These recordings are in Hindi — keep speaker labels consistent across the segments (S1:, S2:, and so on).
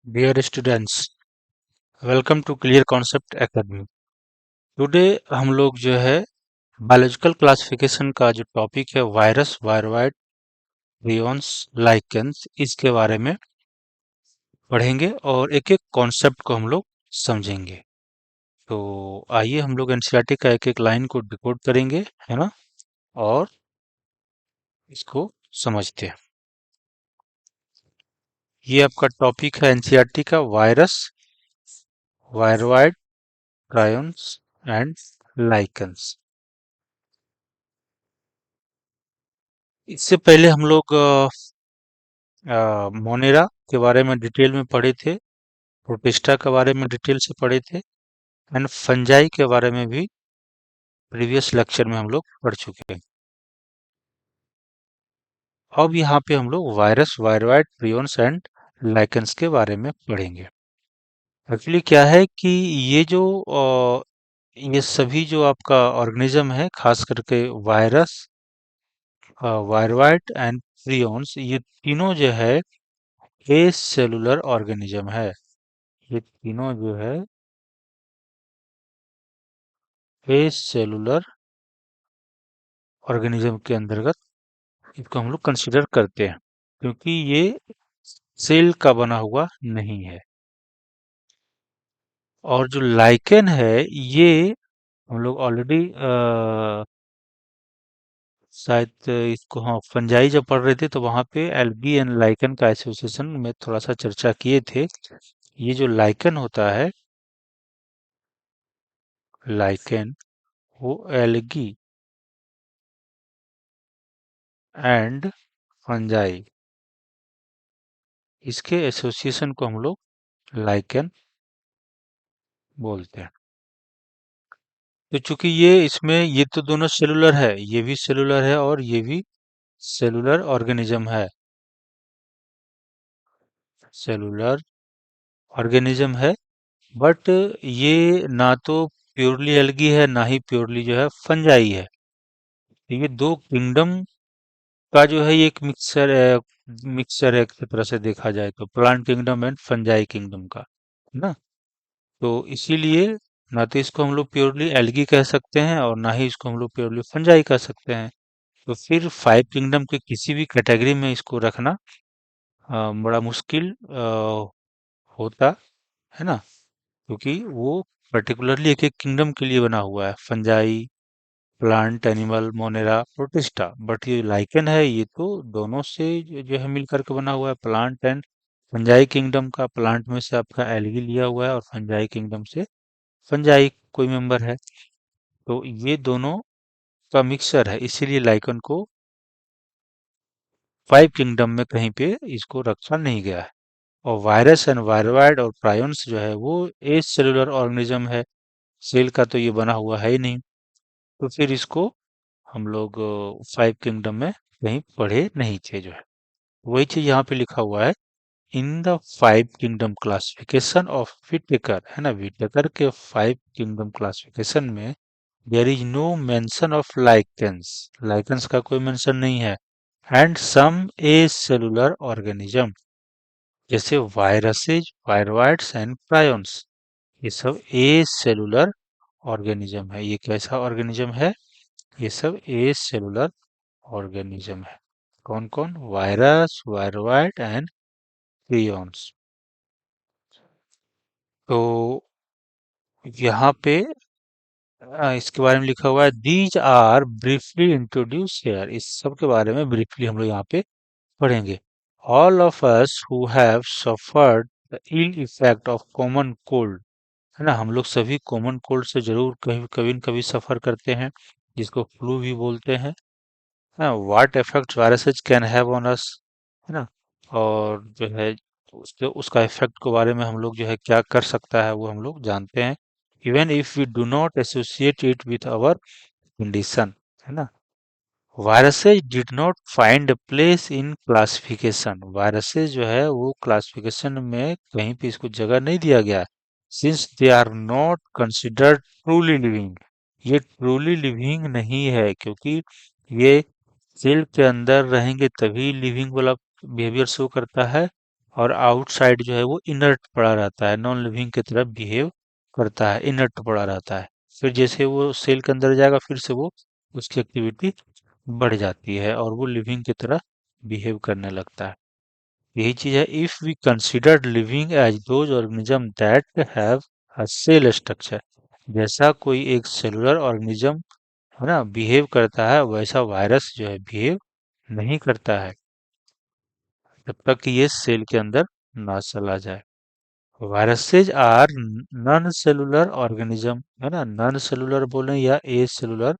S1: Dear students, welcome to Clear Concept Academy. Today हम लोग जो है बायोलॉजिकल क्लासिफिकेशन का जो टॉपिक है वायरस, वायरोइड, प्रियॉन्स, लाइकेंस इसके बारे में पढ़ेंगे और एक एक कॉन्सेप्ट को हम लोग समझेंगे। तो आइए हम लोग एनसीईआरटी का एक एक लाइन को डिकोड करेंगे, है ना, और इसको समझते हैं। ये आपका टॉपिक है एनसीईआरटी का virus, viroid, prions and lichens. इससे पहले हम लोग मोनेरा के बारे में डिटेल में पढ़े थे, प्रोटिस्टा के बारे में डिटेल से पढ़े थे एंड फंजाई के बारे में भी प्रीवियस लेक्चर में हम लोग पढ़ चुके हैं। अब यहाँ पे हम लोग virus, viroid, prions and lichens के बारे में पढ़ेंगे। एक्चुअली क्या है कि ये जो ये सभी जो आपका ऑर्गेनिज्म है, खास करके वायरस, वायरोइड एंड प्रियॉन्स, ये तीनों जो है ए सेलुलर ऑर्गेनिज्म है। ये तीनों जो है ए सेलुलर ऑर्गेनिज्म के अंतर्गत इसको हम लोग कंसिडर करते हैं, क्योंकि ये सेल का बना हुआ नहीं है। और जो लाइकेन है ये हम लोग ऑलरेडी शायद इसको, हाँ, फंजाई जब पढ़ रहे थे तो वहां पे एल्गी एंड लाइकेन का एसोसिएशन में थोड़ा सा चर्चा किए थे। ये जो लाइकेन होता है, लाइकेन, वो एल्गी एंड फंजाई, इसके एसोसिएशन को हम लोग लाइकेन बोलते हैं। तो चूंकि ये इसमें ये तो दोनों सेलुलर है, ये भी सेलुलर है और ये भी सेलुलर ऑर्गेनिज्म है, सेलुलर ऑर्गेनिज्म है। बट ये ना तो प्योरली एल्गी है, ना ही प्योरली जो है फंजाई है। तो ये दो किंगडम का जो है ये एक मिक्सचर है, मिक्सचर है एक तरह से देखा जाए तो, plant kingdom and fungi kingdom का, है ना। तो इसीलिए ना तो इसको हम लोग प्योरली एल्गी कह सकते हैं और ना ही इसको हम लोग प्योरली फंजाई कह सकते हैं। तो फिर फाइव किंगडम के किसी भी कैटेगरी में इसको रखना बड़ा मुश्किल होता है ना, क्योंकि वो पर्टिकुलरली एक एक किंगडम के लिए बना हुआ है, fungi, plant, animal, Monera, protista. But ये लाइकेन है, ये तो दोनों से जो है मिलकर के बना हुआ है, प्लांट एंड फंजाई किंगडम का। प्लांट में से आपका एल्गी लिया हुआ है और फंजाई किंगडम से फंजाई कोई मेंबर है। तो ये दोनों का मिक्सचर है, इसीलिए लाइकेन को फाइव किंगडम में कहीं पे इसको रखा नहीं गया है। और वायरस एंड वायरोइड और प्रायॉन्स जो है वो एज सेलुलर ऑर्गेनिज्म है, सेल का तो ये बना हुआ है ही नहीं। तो फिर इसको हम लोग फाइव किंगडम में कहीं पढ़े नहीं थे जो है। वही चीज यहाँ पे लिखा हुआ है, in the five kingdom classification of Whittaker, है ना, विटेकर के फाइव किंगडम क्लासिफिकेशन में there is no mention of lichens, lichens का कोई मेंशन नहीं है। And some acellular organism, जैसे वायरसेज, वायरोइड्स एंड प्रायॉन्स, ये सब ए सेलुलर ऑर्गेनिज्म है। ये कैसा ऑर्गेनिज्म है? ये सब ए सेलुलर ऑर्गेनिज्म है। कौन कौन? Virus, viroid and prions. तो यहाँ पे इसके बारे में लिखा हुआ है, these are briefly introduce here. इस सब के बारे में ब्रीफली हम लोग यहाँ पे पढ़ेंगे। All of us who have suffered the ill effect of common cold, है ना, हम लोग सभी कॉमन कोल्ड से जरूर कभी कभी न कभी सफर करते हैं, जिसको फ्लू भी बोलते हैं। What effect viruses can have on us, है ना, और जो है उसके उसका इफेक्ट के बारे में हम लोग जो है क्या कर सकता है वो हम लोग जानते हैं, even if we do not associate it with our condition, है ना। Viruses did not find a place in classification, viruses जो है वो क्लासिफिकेशन में कहीं पे इसको जगह नहीं दिया गया, since they are not considered truly living, ये ट्रूली लिविंग नहीं है, क्योंकि ये सेल के अंदर रहेंगे तभी लिविंग वाला बिहेवियर शो करता है। और आउटसाइड जो है वो इनर्ट पड़ा रहता है, नॉन लिविंग की तरह बिहेव करता है, इनर्ट पड़ा रहता है। फिर जैसे वो सेल के अंदर जाएगा, फिर से वो उसकी एक्टिविटी बढ़ जाती है और वो लिविंग की तरह बिहेव करने लगता है। यही चीज है, if we consider living as those organism that have a cell structure, जैसा कोई एक सेलुलर ऑर्गेनिज्म है ना बिहेव करता है, वैसा वायरस जो है बिहेव नहीं करता है, जब तक कि ये सेल के अंदर ना चला जाए। Viruses are non cellular organism, है ना, नॉन सेलुलर बोले या ए सेलुलर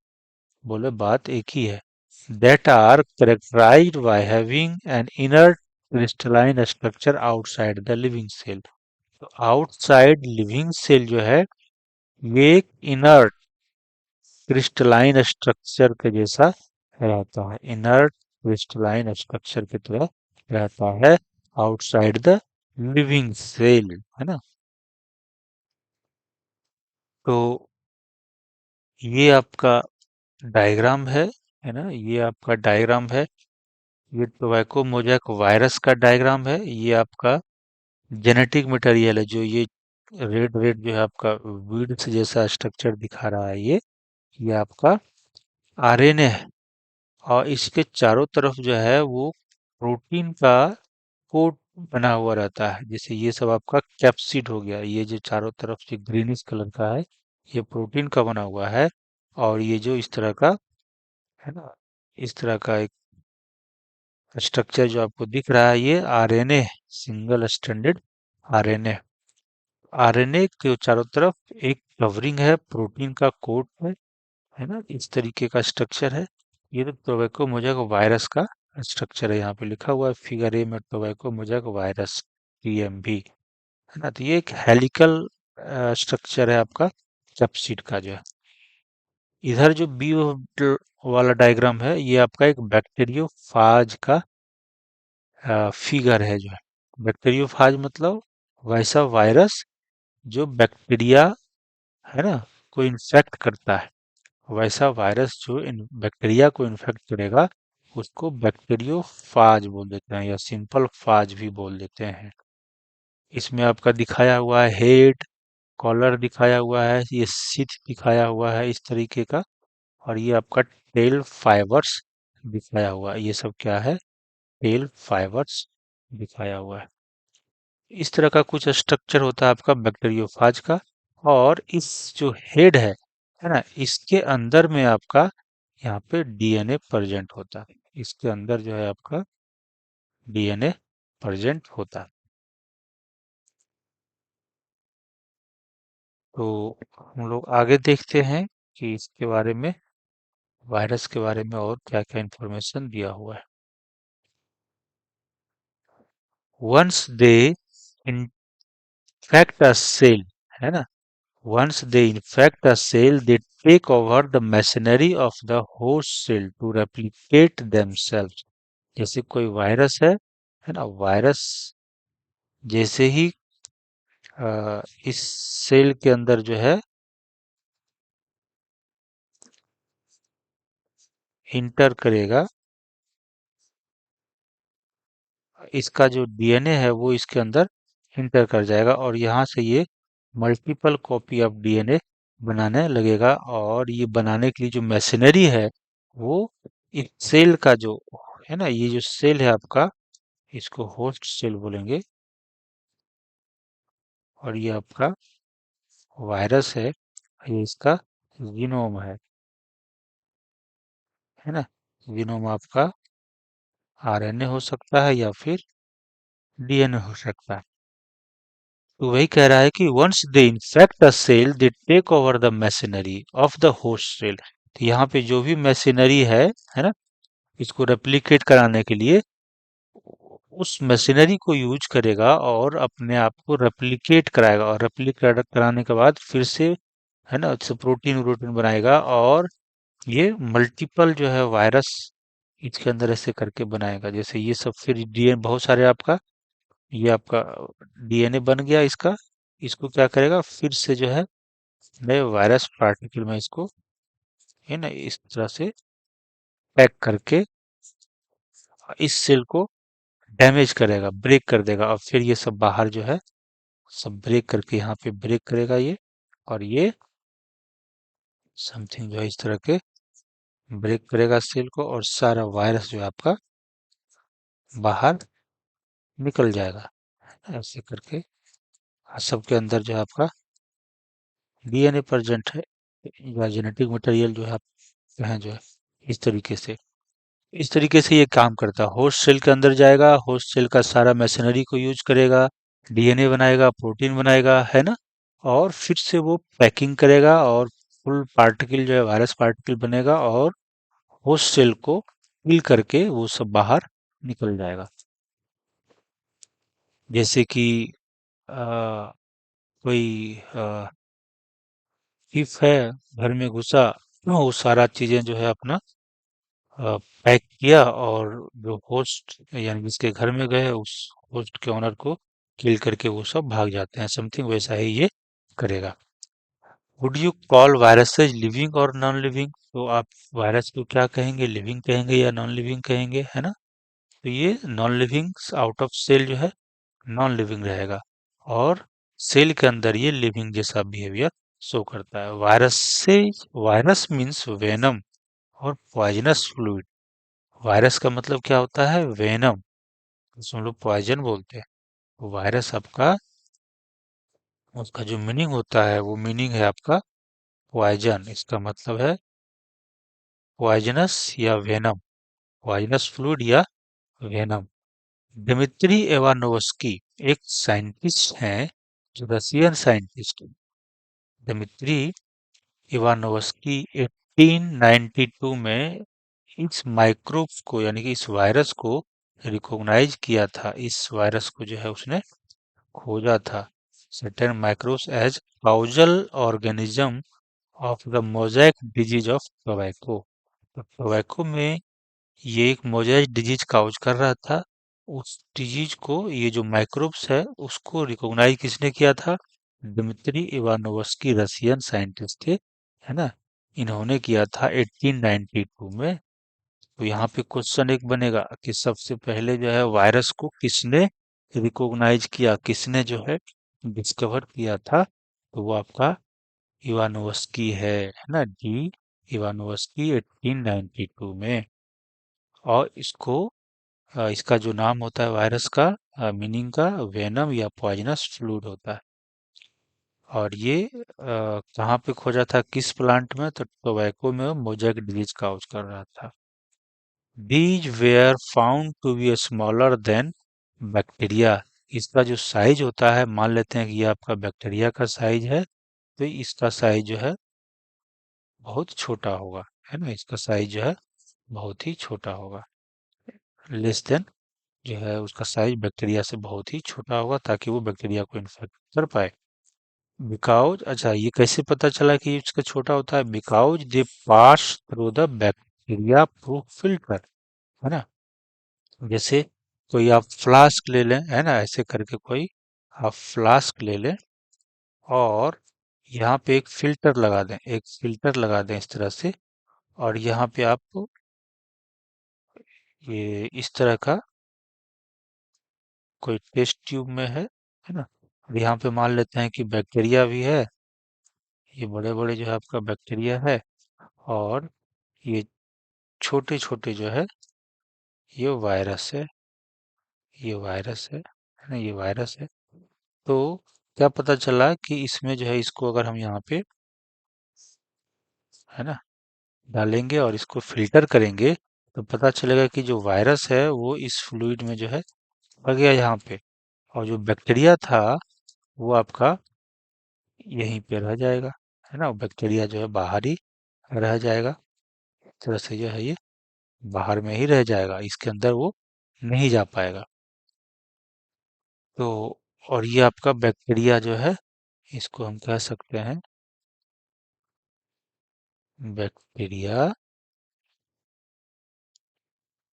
S1: बोले, बात एक ही है। That are characterized by having an inner crystalline structure outside the living cell। तो आउटसाइड लिविंग सेल जो है, ये एक इनर्ट क्रिस्टलाइन स्ट्रक्चर के जैसा रहता है, इनर्ट क्रिस्टलाइन स्ट्रक्चर की तरह रहता है आउटसाइड द लिविंग सेल, है ना। तो ये आपका डायग्राम है ना, ये आपका डायग्राम है। ये टोबैको मोजैक वायरस का डायग्राम है। ये आपका जेनेटिक मटेरियल है, जो ये रेड रेड जो है आपका वीड्स जैसा स्ट्रक्चर दिखा रहा है, ये आपका आरएनए है। और इसके चारों तरफ जो है वो प्रोटीन का कोट बना हुआ रहता है। जैसे ये सब आपका कैप्सिड हो गया, ये जो चारों तरफ से ग्रीनिश कलर का है, ये प्रोटीन का बना हुआ है। और ये जो इस तरह का है ना, इस तरह का एक स्ट्रक्चर जो आपको दिख रहा है, ये RNA, single stranded RNA. RNA के चारों तरफ एक कवरिंग है, प्रोटीन का कोट है ना, इस तरीके का स्ट्रक्चर है। ये तो टोबैको मोजैक वायरस का स्ट्रक्चर है, यहाँ पे लिखा हुआ है फिगर ए में, टोबैको मोजैक वायरस टीएमवी, है ना। तो ये एक हेलिकल स्ट्रक्चर है आपका कैप्सिड का जो है। इधर जो बी वाला डायग्राम है, ये आपका एक बैक्टीरियोफाज का फिगर है जो है। बैक्टीरियोफाज मतलब वैसा वायरस जो बैक्टीरिया, है ना, को इन्फेक्ट करता है। वैसा वायरस जो बैक्टीरिया को इन्फेक्ट करेगा, उसको बैक्टीरियोफाज बोल देते हैं, या सिंपल फाज भी बोल देते हैं। इसमें आपका दिखाया हुआ है हेड, कॉलर दिखाया हुआ है, ये सीट दिखाया हुआ है इस तरीके का। और ये आपका टेल फाइबर्स दिखाया हुआ है। ये सब क्या है? टेल फाइबर्स दिखाया हुआ है। इस तरह का कुछ स्ट्रक्चर होता है आपका बैक्टीरियोफाज का। और इस जो हेड है ना, इसके अंदर में आपका यहाँ पे डीएनए प्रेजेंट होता है। इसके अंदर जो है आपका डीएनए प्रेजेंट होता है। तो हम लोग आगे देखते हैं कि इसके बारे में, वायरस के बारे में और क्या क्या इंफॉर्मेशन दिया हुआ है। Once they infect a cell, है ना, once they infect a cell, they take over the machinery of the host cell to replicate themselves। जैसे कोई वायरस है ना, वायरस जैसे ही इस सेल के अंदर जो है इंटर करेगा, इसका जो डीएनए है वो इसके अंदर इंटर कर जाएगा, और यहाँ से ये मल्टीपल कॉपी ऑफ डीएनए बनाने लगेगा। और ये बनाने के लिए जो मशीनरी है, वो इस सेल का जो है ना, ये जो सेल है आपका, इसको होस्ट सेल बोलेंगे। और ये आपका वायरस है, ये इसका जीनोम है ना। जीनोम आपका आरएनए हो सकता है या फिर डीएनए हो सकता है। तो वही कह रहा है कि once they infect a cell, they take over the machinery of the host cell. तो यहाँ पे जो भी मशीनरी है ना, इसको रेप्लिकेट कराने के लिए उस मशीनरी को यूज करेगा और अपने आप को रेप्लिकेट कराएगा। और रेप्लिकेट कराने के बाद फिर से, है ना, उससे प्रोटीन वोटीन बनाएगा, और ये मल्टीपल जो है वायरस इसके अंदर ऐसे करके बनाएगा। जैसे ये सब फिर डीएनए बहुत सारे आपका, ये आपका डीएनए बन गया इसका। इसको क्या करेगा, फिर से जो है नए वायरस पार्टिकल में इसको, है ना, इस तरह से पैक करके इस सेल को डैमेज करेगा, ब्रेक कर देगा, और फिर ये सब बाहर जो है सब ब्रेक करके यहाँ पे ब्रेक करेगा ये, और ये समथिंग जो है इस तरह के ब्रेक करेगा सेल को, और सारा वायरस जो है आपका बाहर निकल जाएगा। ऐसे करके सबके अंदर जो है आपका डीएनए प्रेजेंट है, या जेनेटिक मटेरियल जो है आपके हैं जो है, इस तरीके से ये काम करता है। होस्ट सेल के अंदर जाएगा, होस्ट सेल का सारा मशीनरी को यूज करेगा, डीएनए बनाएगा, प्रोटीन बनाएगा, है ना, और फिर से वो पैकिंग करेगा, और फुल पार्टिकल जो है वायरस पार्टिकल बनेगा, और होस्ट सेल को किल करके वो सब बाहर निकल जाएगा। जैसे कि अ, कोई थिफ है, घर में घुसा, वो सारा चीजें जो है अपना पैक किया, और जो होस्ट यानी जिसके घर में गए उस होस्ट के ओनर को किल करके वो सब भाग जाते हैं। समथिंग वैसा ही ये करेगा। Would you call viruses living और नॉन लिविंग? तो आप वायरस को क्या कहेंगे, लिविंग कहेंगे या नॉन लिविंग कहेंगे, है ना? तो ये non living out of cell जो है नॉन लिविंग रहेगा, और सेल के अंदर ये लिविंग जैसा बिहेवियर शो करता है। वायरस से, वायरस मीन्स वेनम और पॉइजनस फ्लूइड। वायरस का मतलब क्या होता है, वेनम, जिसको हम लोग पॉइजन बोलते हैं। वायरस आपका, उसका जो मीनिंग होता है वो मीनिंग है आपका पॉइजन। इसका मतलब है पॉइजनस या वेनम, पॉइजनस फ्लूइड या वेनम। दिमित्री इवानोव्स्की एक साइंटिस्ट हैं, जो रशियन साइंटिस्ट। दिमित्री इवानोव्स्की 1892 में इस माइक्रोब्स को यानी कि इस वायरस को रिकॉग्नाइज किया था। इस वायरस को जो है उसने खोजा था। Certain microbes as causal organism of the mosaic disease of tobacco. तो टोबैको में ये एक मोज़ेक डिजीज काउज कर रहा था। उस डिजीज को ये जो माइक्रोब्स है उसको रिकॉग्नाइज किसने किया था? दिमित्री इवानोव्स्की, रशियन साइंटिस्ट थे, है ना, इन्होंने किया था 1892 में। तो यहाँ पे क्वेश्चन एक बनेगा कि सबसे पहले जो है वायरस को किसने रिकॉग्नाइज किया, किसने जो है डिस्कवर किया था? तो वो आपका इवानोव्स्की है ना, डी इवानोव्स्की 1892 में। और इसको इसका जो नाम होता है वायरस का, मीनिंग का वेनम या पॉइजनस फ्लूइड होता है। और ये कहाँ पे खोजा था, किस प्लांट में? तो टोबैको में मोजैक डिजीज काउज कर रहा था। These were found to be smaller than bacteria. इसका जो साइज होता है, मान लेते हैं कि ये आपका बैक्टीरिया का साइज है, तो इसका साइज जो है बहुत छोटा होगा, है ना, इसका साइज जो है बहुत ही छोटा होगा, लेस देन, जो है उसका साइज बैक्टीरिया से बहुत ही छोटा होगा, ताकि वो बैक्टीरिया को इन्फेक्ट कर पाए। बिकॉज, अच्छा ये कैसे पता चला कि इसका छोटा होता है? Because they pass through the bacteria proof filter, है ना। जैसे कोई आप फ्लास्क ले लें, है ना, ऐसे करके कोई आप फ्लास्क ले लें, और यहाँ पे एक फिल्टर लगा दें, एक फिल्टर लगा दें इस तरह से, और यहाँ पे आप ये इस तरह का कोई टेस्ट ट्यूब में है ना, और यहाँ पे मान लेते हैं कि बैक्टीरिया भी है, ये बड़े बड़े जो है आपका बैक्टीरिया है, और ये छोटे छोटे जो है ये वायरस है, ये वायरस है ना, ये वायरस है। तो क्या पता चला कि इसमें जो है इसको अगर हम यहाँ पे, है ना, डालेंगे और इसको फिल्टर करेंगे, तो पता चलेगा कि जो वायरस है वो इस फ्लूइड में जो है आ गया यहाँ पे, और जो बैक्टीरिया था वो आपका यहीं पे रह जाएगा, है ना, बैक्टीरिया जो है बाहर ही रह जाएगा। इस तरह से जो है ये बाहर में ही रह जाएगा, इसके अंदर वो नहीं जा पाएगा। तो और ये आपका बैक्टीरिया जो है, इसको हम कह सकते हैं बैक्टीरिया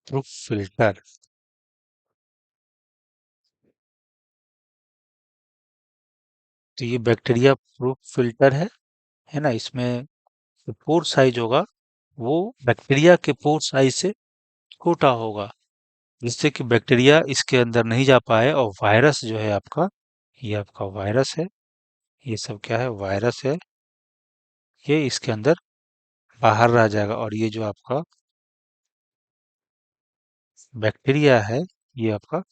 S1: प्रूफ फिल्टर। तो ये बैक्टीरिया प्रूफ फिल्टर है ना, इसमें जो पोर साइज होगा वो बैक्टीरिया के पोर साइज से छोटा होगा, जिससे कि बैक्टीरिया इसके अंदर नहीं जा पाए और वायरस जो है आपका, ये आपका वायरस है, ये सब क्या है, वायरस है, ये इसके अंदर बाहर रह जाएगा और ये जो आपका बैक्टीरिया है, ये आपका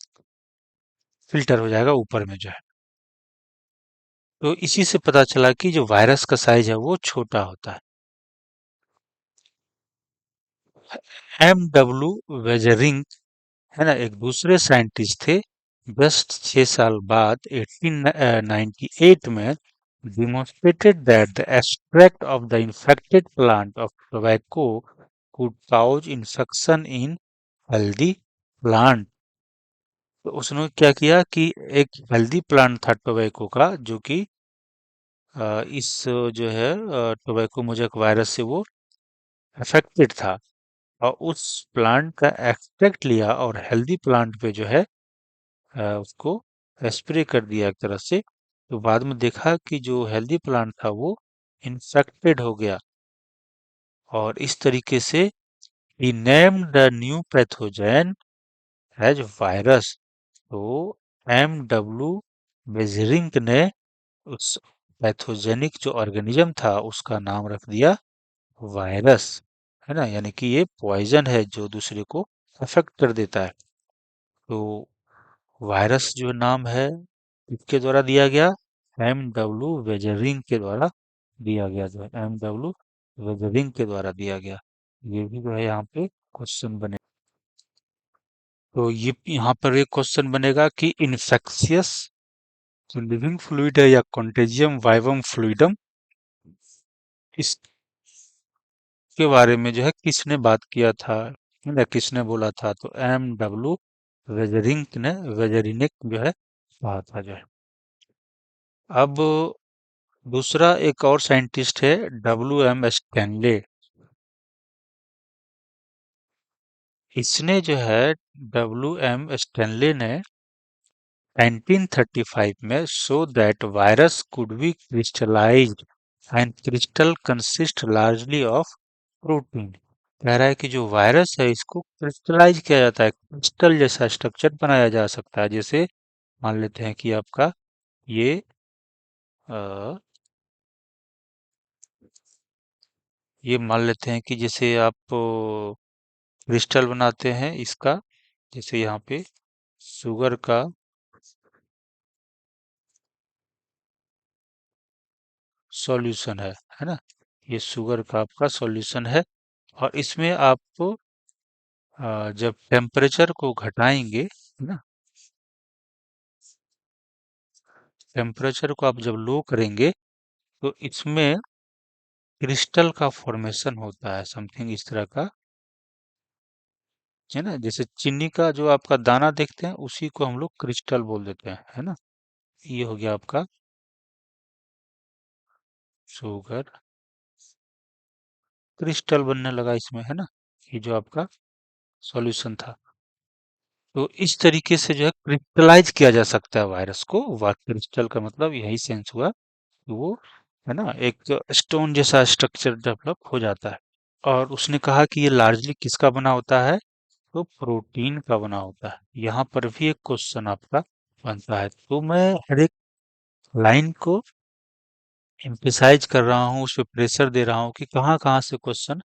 S1: फिल्टर हो जाएगा ऊपर में जो है। तो इसी से पता चला कि जो वायरस का साइज है वो छोटा होता है। एम डब्ल्यू वेजरिंग, है ना, एक दूसरे साइंटिस्ट थे, जस्ट 6 साल बाद 1898 में demonstrated that the extract of the infected plant of tobacco could cause infection in healthy plant। तो उसने क्या किया कि एक हेल्दी प्लांट था टोबैको का, जो कि इस जो है टोबैको मोजैक वायरस से वो अफेक्टेड था, और उस प्लांट का एक्सट्रैक्ट लिया और हेल्दी प्लांट पे जो है उसको स्प्रे कर दिया एक तरह से। तो बाद में देखा कि जो हेल्दी प्लांट था वो इन्फेक्टेड हो गया, और इस तरीके से ही named the new pathogen as virus. तो एम डब्ल्यू बेजरिंग ने उस पैथोजेनिक जो ऑर्गेनिज्म था उसका नाम रख दिया वायरस, है ना, यानी कि ये पॉइजन है जो दूसरे को अफेक्ट कर देता है। तो वायरस जो नाम है किसके द्वारा दिया गया, एम डब्ल्यू वेजरिंग के द्वारा दिया गया, जो है एम डब्ल्यू वेजरिंग के द्वारा दिया गया। ये भी जो है यहाँ पे क्वेश्चन बने। तो ये यहाँ पर एक क्वेश्चन बनेगा कि इन्फेक्शियस जो लिविंग फ्लूइड है या कॉन्टेजियम वाइवम फ्लूइडम, इसके बारे में जो है किसने बात किया था या किसने बोला था, तो एम डब्ल्यू वेजरिंग ने, वेजरिनिक जो है कहा था जो है। अब दूसरा एक और साइंटिस्ट है, डब्ल्यू एम स्टैनले। इसने जो है, डब्ल्यू एम स्टैनले ने 1935 में show that virus could be crystallised and crystal consist largely of protein. कह रहा है कि जो वायरस है इसको क्रिस्टलाइज किया जाता है, क्रिस्टल जैसा स्ट्रक्चर बनाया जा सकता है। जैसे मान लेते हैं कि आपका ये ये मान लेते हैं कि जैसे आप क्रिस्टल बनाते हैं इसका, जैसे यहाँ पे शुगर का सॉल्यूशन है ना, ये शुगर का आपका सॉल्यूशन है। और इसमें आप जब टेम्परेचर को घटाएंगे, है ना, टेम्परेचर को आप जब लो करेंगे तो इसमें क्रिस्टल का फॉर्मेशन होता है, समथिंग इस तरह का, है ना। जैसे चीनी का जो आपका दाना देखते हैं उसी को हम लोग क्रिस्टल बोल देते हैं, है ना। ये हो गया आपका शुगर क्रिस्टल बनने लगा इसमें, है ना, ये जो आपका सॉल्यूशन था। तो इस तरीके से जो है क्रिस्टलाइज किया जा सकता है वायरस को। क्रिस्टल का मतलब यही सेंस हुआ कि वो, है ना, एक स्टोन जैसा स्ट्रक्चर डेवलप हो जाता है। और उसने कहा कि ये लार्जली किसका बना होता है, तो प्रोटीन का बना होता है। यहाँ पर भी एक क्वेश्चन आपका बनता है, तो मैं हर एक लाइन को एम्फेसाइज कर रहा हूँ, उस पर प्रेशर दे रहा हूँ कि कहाँ कहाँ से क्वेश्चन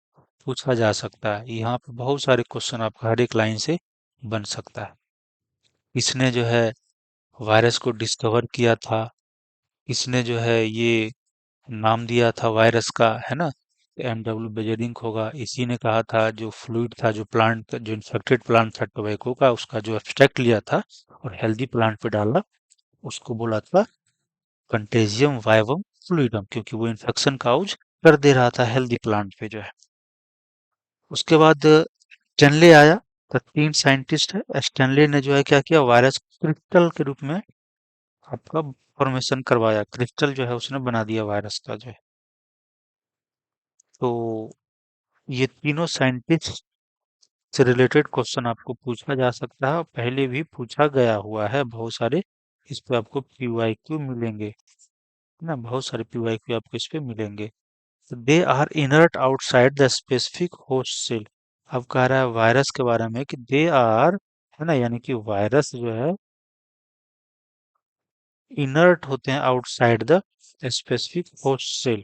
S1: पूछा जा सकता है। यहाँ पे बहुत सारे क्वेश्चन आपका हर एक लाइन से बन सकता है। किसने जो है वायरस को डिस्कवर किया था, किसने जो है ये नाम दिया था वायरस का, है ना, एम डब्ल्यू बेजेरिंग होगा। इसी ने कहा था जो फ्लूइड था, जो प्लांट, जो इन्फेक्टेड प्लांट था टोबैको का, उसका जो एक्सट्रैक्ट लिया था और हेल्दी प्लांट पे डाला, उसको बोला था कंटेजियम वाइवम फ्लूइडम, क्योंकि वो इन्फेक्शन काउज कर दे रहा था हेल्दी प्लांट पे जो है। उसके बाद स्टेनले आया। तो 3 साइंटिस्ट है, स्टेनले ने जो है क्या किया, वायरस क्रिस्टल के रूप में आपका फॉर्मेशन करवाया, क्रिस्टल जो है उसने बना दिया वायरस का जो है। तो ये तीनों साइंटिस्ट से रिलेटेड क्वेश्चन आपको पूछा जा सकता है, और पहले भी पूछा गया हुआ है बहुत सारे। इस पे आपको पीवाईक्यू मिलेंगे, है ना, बहुत सारे पीवाईक्यू आपको इस पे मिलेंगे। They are inert outside the specific host cell. अब कह रहा है वायरस के बारे में कि दे आर है ना, यानी कि वायरस जो है इनर्ट होते हैं outside the specific host cell.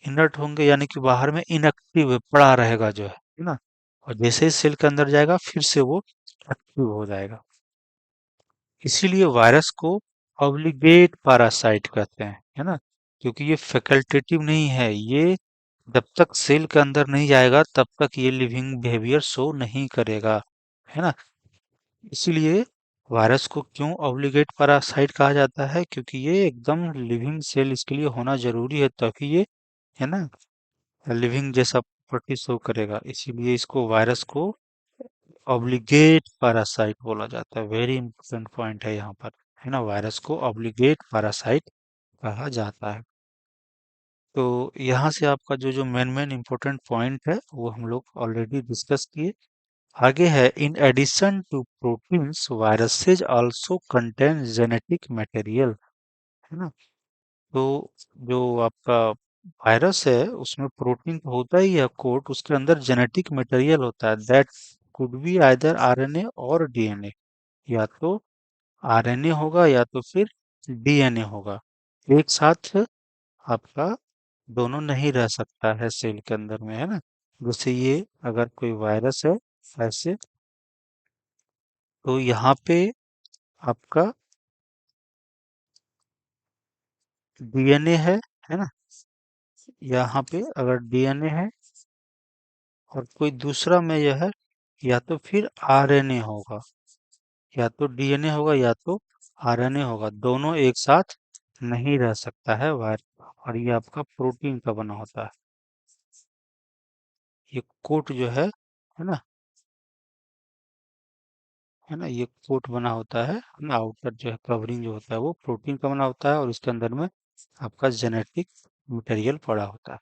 S1: Inert होंगे यानी कि बाहर में इनएक्टिव है, पड़ा रहेगा जो है ना। और जैसे ही सेल के अंदर जाएगा फिर से वो एक्टिव हो जाएगा। इसीलिए वायरस को ऑब्लिगेट पैरासाइट कहते हैं, है ना, क्योंकि ये फैकल्टेटिव नहीं है। ये जब तक सेल के अंदर नहीं जाएगा तब तक ये लिविंग बिहेवियर शो नहीं करेगा, है ना। इसीलिए वायरस को क्यों ऑब्लिगेट पैरासाइट कहा जाता है, क्योंकि ये एकदम लिविंग सेल इसके लिए होना जरूरी है, ताकि ये, है ना, लिविंग जैसा प्रॉपर्टी शो करेगा। इसीलिए इसको वायरस को ऑब्लिगेट पैरासाइट बोला जाता है। वेरी इंपॉर्टेंट पॉइंट है यहाँ पर, है ना, वायरस को ऑब्लिगेट पैरासाइट कहा जाता है। तो यहाँ से आपका जो जो मेन मेन इंपॉर्टेंट पॉइंट है वो हम लोग ऑलरेडी डिस्कस किए। आगे है, in addition to proteins viruses also contain genetic material, है ना। तो जो आपका वायरस है उसमें प्रोटीन तो होता ही है कोट, उसके अंदर जेनेटिक मटेरियल होता है, that could be either RNA और डीएनए। या तो आरएनए होगा या तो फिर डीएनए होगा। एक साथ आपका दोनों नहीं रह सकता है सेल के अंदर में, है ना। जैसे ये अगर कोई वायरस है ऐसे, तो यहाँ पे आपका डीएनए है ना। यहाँ पे अगर डीएनए है और कोई दूसरा में यह है, या तो फिर आरएनए होगा, या तो डीएनए होगा या तो आरएनए होगा, दोनों एक साथ नहीं रह सकता है वायरस। और ये आपका प्रोटीन का बना होता ये कोट जो है ना, है ना, ये कोट बना होता है ना, आउटर जो है कवरिंग जो होता है वो प्रोटीन का बना होता है, और इसके अंदर में आपका जेनेटिक मटेरियल पड़ा होता है।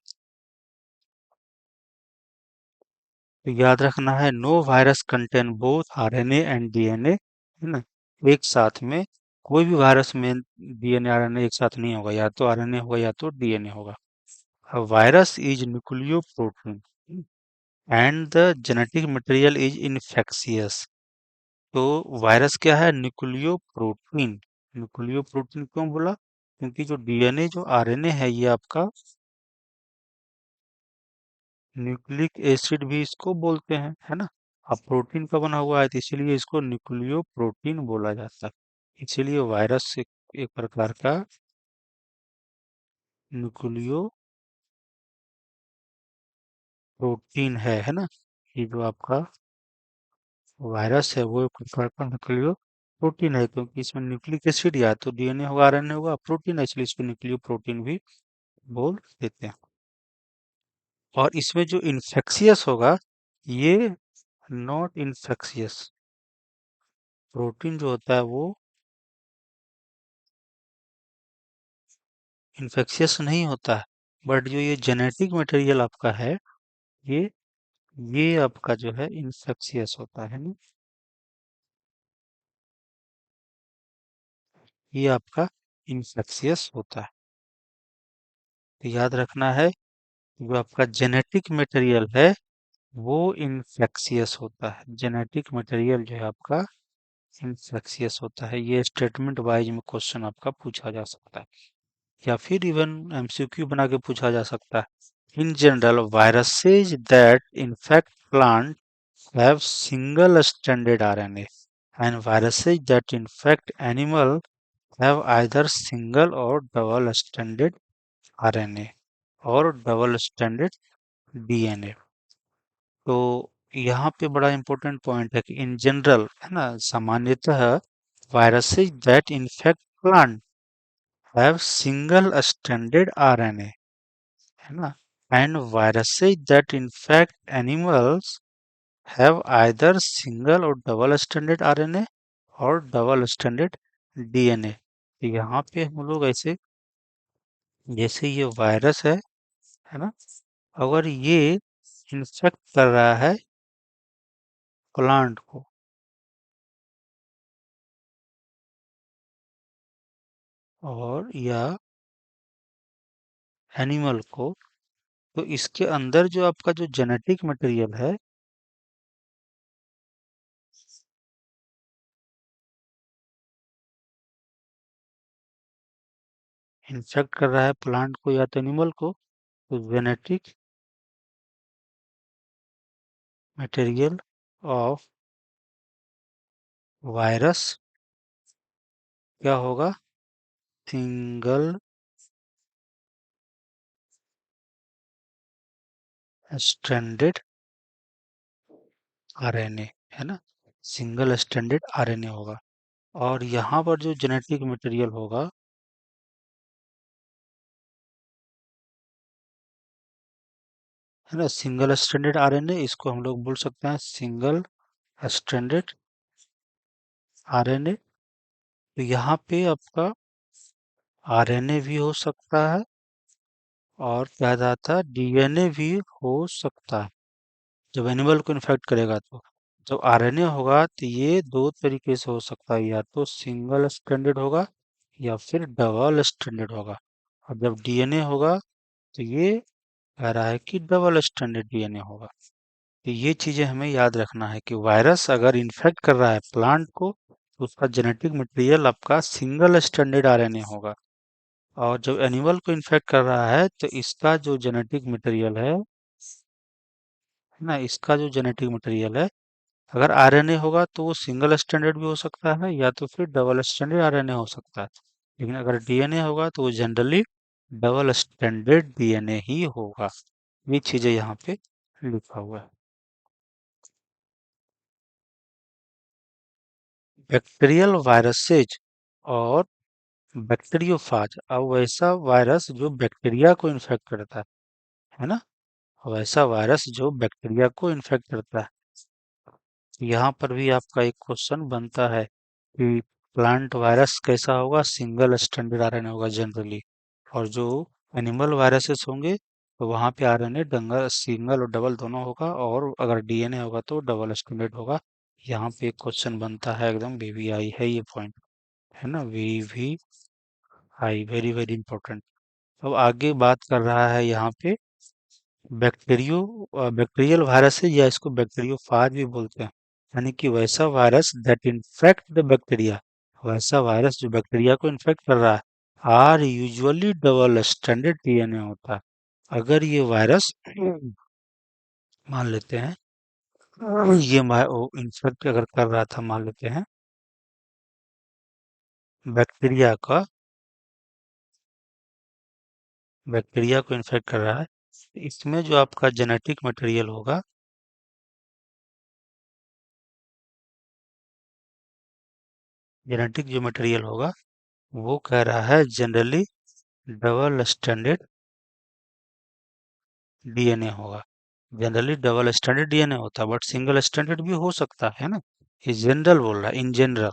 S1: तो याद रखना है, no virus contain both RNA and DNA, है ना। एक साथ में कोई भी वायरस में डीएनए आरएनए एक साथ नहीं होगा, या तो आरएनए होगा या तो डीएनए होगा। Virus is nucleo protein and the genetic material is infectious. तो वायरस क्या है, न्यूक्लियो प्रोटीन। न्यूक्लियो प्रोटीन क्यों बोला, क्योंकि जो डीएनए जो आरएनए है ये आपका न्यूक्लिक एसिड भी इसको बोलते हैं, है ना। अब प्रोटीन का बना हुआ है तो इसीलिए इसको न्यूक्लियो प्रोटीन बोला जाता है। इसीलिए वायरस एक प्रकार का न्यूक्लियो प्रोटीन है ना। ये जो आपका वायरस है वो एक प्रकार का न्यूक्लियो प्रोटीन है, क्योंकि इसमें न्यूक्लिक एसिड या तो डीएनए होगा आरएनए होगा, प्रोटीन है, इसलिए इसको न्यूक्लियो प्रोटीन भी बोल देते हैं। और इसमें जो इन्फेक्शियस होगा ये नॉट इन्फेक्शियस, प्रोटीन जो होता है वो इन्फेक्शियस नहीं होता है। बट जो ये जेनेटिक मटेरियल आपका है, ये ये आपका जो है इन्फेक्शियस होता है ना। ये आपका इन्फेक्शियस होता है। तो याद रखना है, जो आपका जेनेटिक मटेरियल है वो इन्फेक्शियस होता है। जेनेटिक मटेरियल जो है आपका इन्फेक्शियस होता है। ये स्टेटमेंट वाइज में क्वेश्चन आपका पूछा जा सकता है, या फिर इवन एमसीक्यू बना के पूछा जा सकता है। In general viruses that infect plant have single stranded RNA, and viruses that infect animal have either single or double stranded RNA और double stranded DNA। तो यहाँ पे बड़ा इंपॉर्टेंट पॉइंट है कि इन जनरल, है ना, सामान्यतः viruses that infect plant have single stranded RNA, है ना, and viruses that infect animals have either single or double stranded RNA और डबल स्टैंडर्ड डीएनए। तो यहाँ पे हम लोग ऐसे, जैसे ये वायरस है ना, अगर ये इन्फेक्ट कर रहा है प्लांट को और या एनिमल को, तो इसके अंदर जो आपका जो जेनेटिक मटेरियल है इन्फेक्ट कर रहा है प्लांट को या तो एनिमल को, तो जेनेटिक मटेरियल ऑफ वायरस क्या होगा? सिंगल स्ट्रैंडेड आरएनए, है ना? सिंगल स्ट्रैंडेड आरएनए होगा। और यहाँ पर जो जेनेटिक मटेरियल होगा, है ना, सिंगल स्ट्रैंडेड आरएनए, इसको हम लोग बोल सकते हैं सिंगल स्ट्रैंडेड आरएनए। तो यहाँ पे आपका आरएनए भी हो सकता है और क्या जाता है, डीएनए भी हो सकता है जब एनिमल को इन्फेक्ट करेगा। तो जब आरएनए होगा तो ये दो तरीके से हो सकता है, या तो सिंगल स्ट्रैंडेड होगा या फिर डबल स्ट्रैंडेड होगा। और जब डीएनए होगा तो ये कह रहा है कि डबल स्ट्रैंडेड डीएनए होगा। तो ये चीजें हमें याद रखना है कि वायरस अगर इन्फेक्ट कर रहा है प्लांट को, तो उसका जेनेटिक मटेरियल आपका सिंगल स्ट्रैंडेड आरएनए होगा। और जब एनिमल को इन्फेक्ट कर रहा है तो इसका जो जेनेटिक मटेरियल है ना, इसका जो जेनेटिक मटेरियल है, अगर आरएनए होगा तो वो सिंगल स्ट्रैंडेड भी हो सकता है या तो फिर डबल स्ट्रैंडेड आरएनए हो सकता है। लेकिन अगर डीएनए होगा तो वो जनरली डबल स्ट्रैंडेड डीएनए ही होगा। ये चीजें यहाँ पे लिखा हुआ है। बैक्टीरियल वायरसेज और बैक्टीरियोफाज, अब वैसा वायरस जो बैक्टीरिया को इन्फेक्ट करता है ना, वैसा वायरस जो बैक्टीरिया को इन्फेक्ट करता है। यहाँ पर भी आपका एक क्वेश्चन बनता है कि प्लांट वायरस कैसा होगा, सिंगल स्ट्रैंडेड आरएनए होगा जनरली। और जो एनिमल वायरसेस होंगे तो वहाँ पे आरएनए डंगल सिंगल और डबल दोनों होगा, और अगर डीएनए होगा तो डबल स्ट्रैंडेड होगा। यहाँ पे एक क्वेश्चन बनता है, एकदम वीवीआई है ये पॉइंट, है ना, वीवीआई, वेरी वेरी इंपॉर्टेंट। अब आगे बात कर रहा है यहाँ पे बैक्टीरियो बैक्टीरियल वायरस है, या इसको बैक्टीरियोफाज भी बोलते हैं, यानी कि वैसा virus that infect the bacteria, वैसा वायरस जो बैक्टीरिया को इन्फेक्ट कर रहा है, are usually double stranded DNA होता है। अगर ये वायरस मान लेते हैं ये इन्फेक्ट अगर कर रहा था, मान लेते हैं बैक्टीरिया का, बैक्टीरिया को इन्फेक्ट कर रहा है, इसमें जो आपका जेनेटिक मटेरियल होगा, जेनेटिक जो मटेरियल होगा वो कह रहा है जनरली डबल स्टैंडर्ड डीएनए होगा। जनरली डबल स्टैंडर्ड डीएनए होता है, बट सिंगल स्टैंडर्ड भी हो सकता है ना। ये जनरल बोल रहा है, इन जनरल,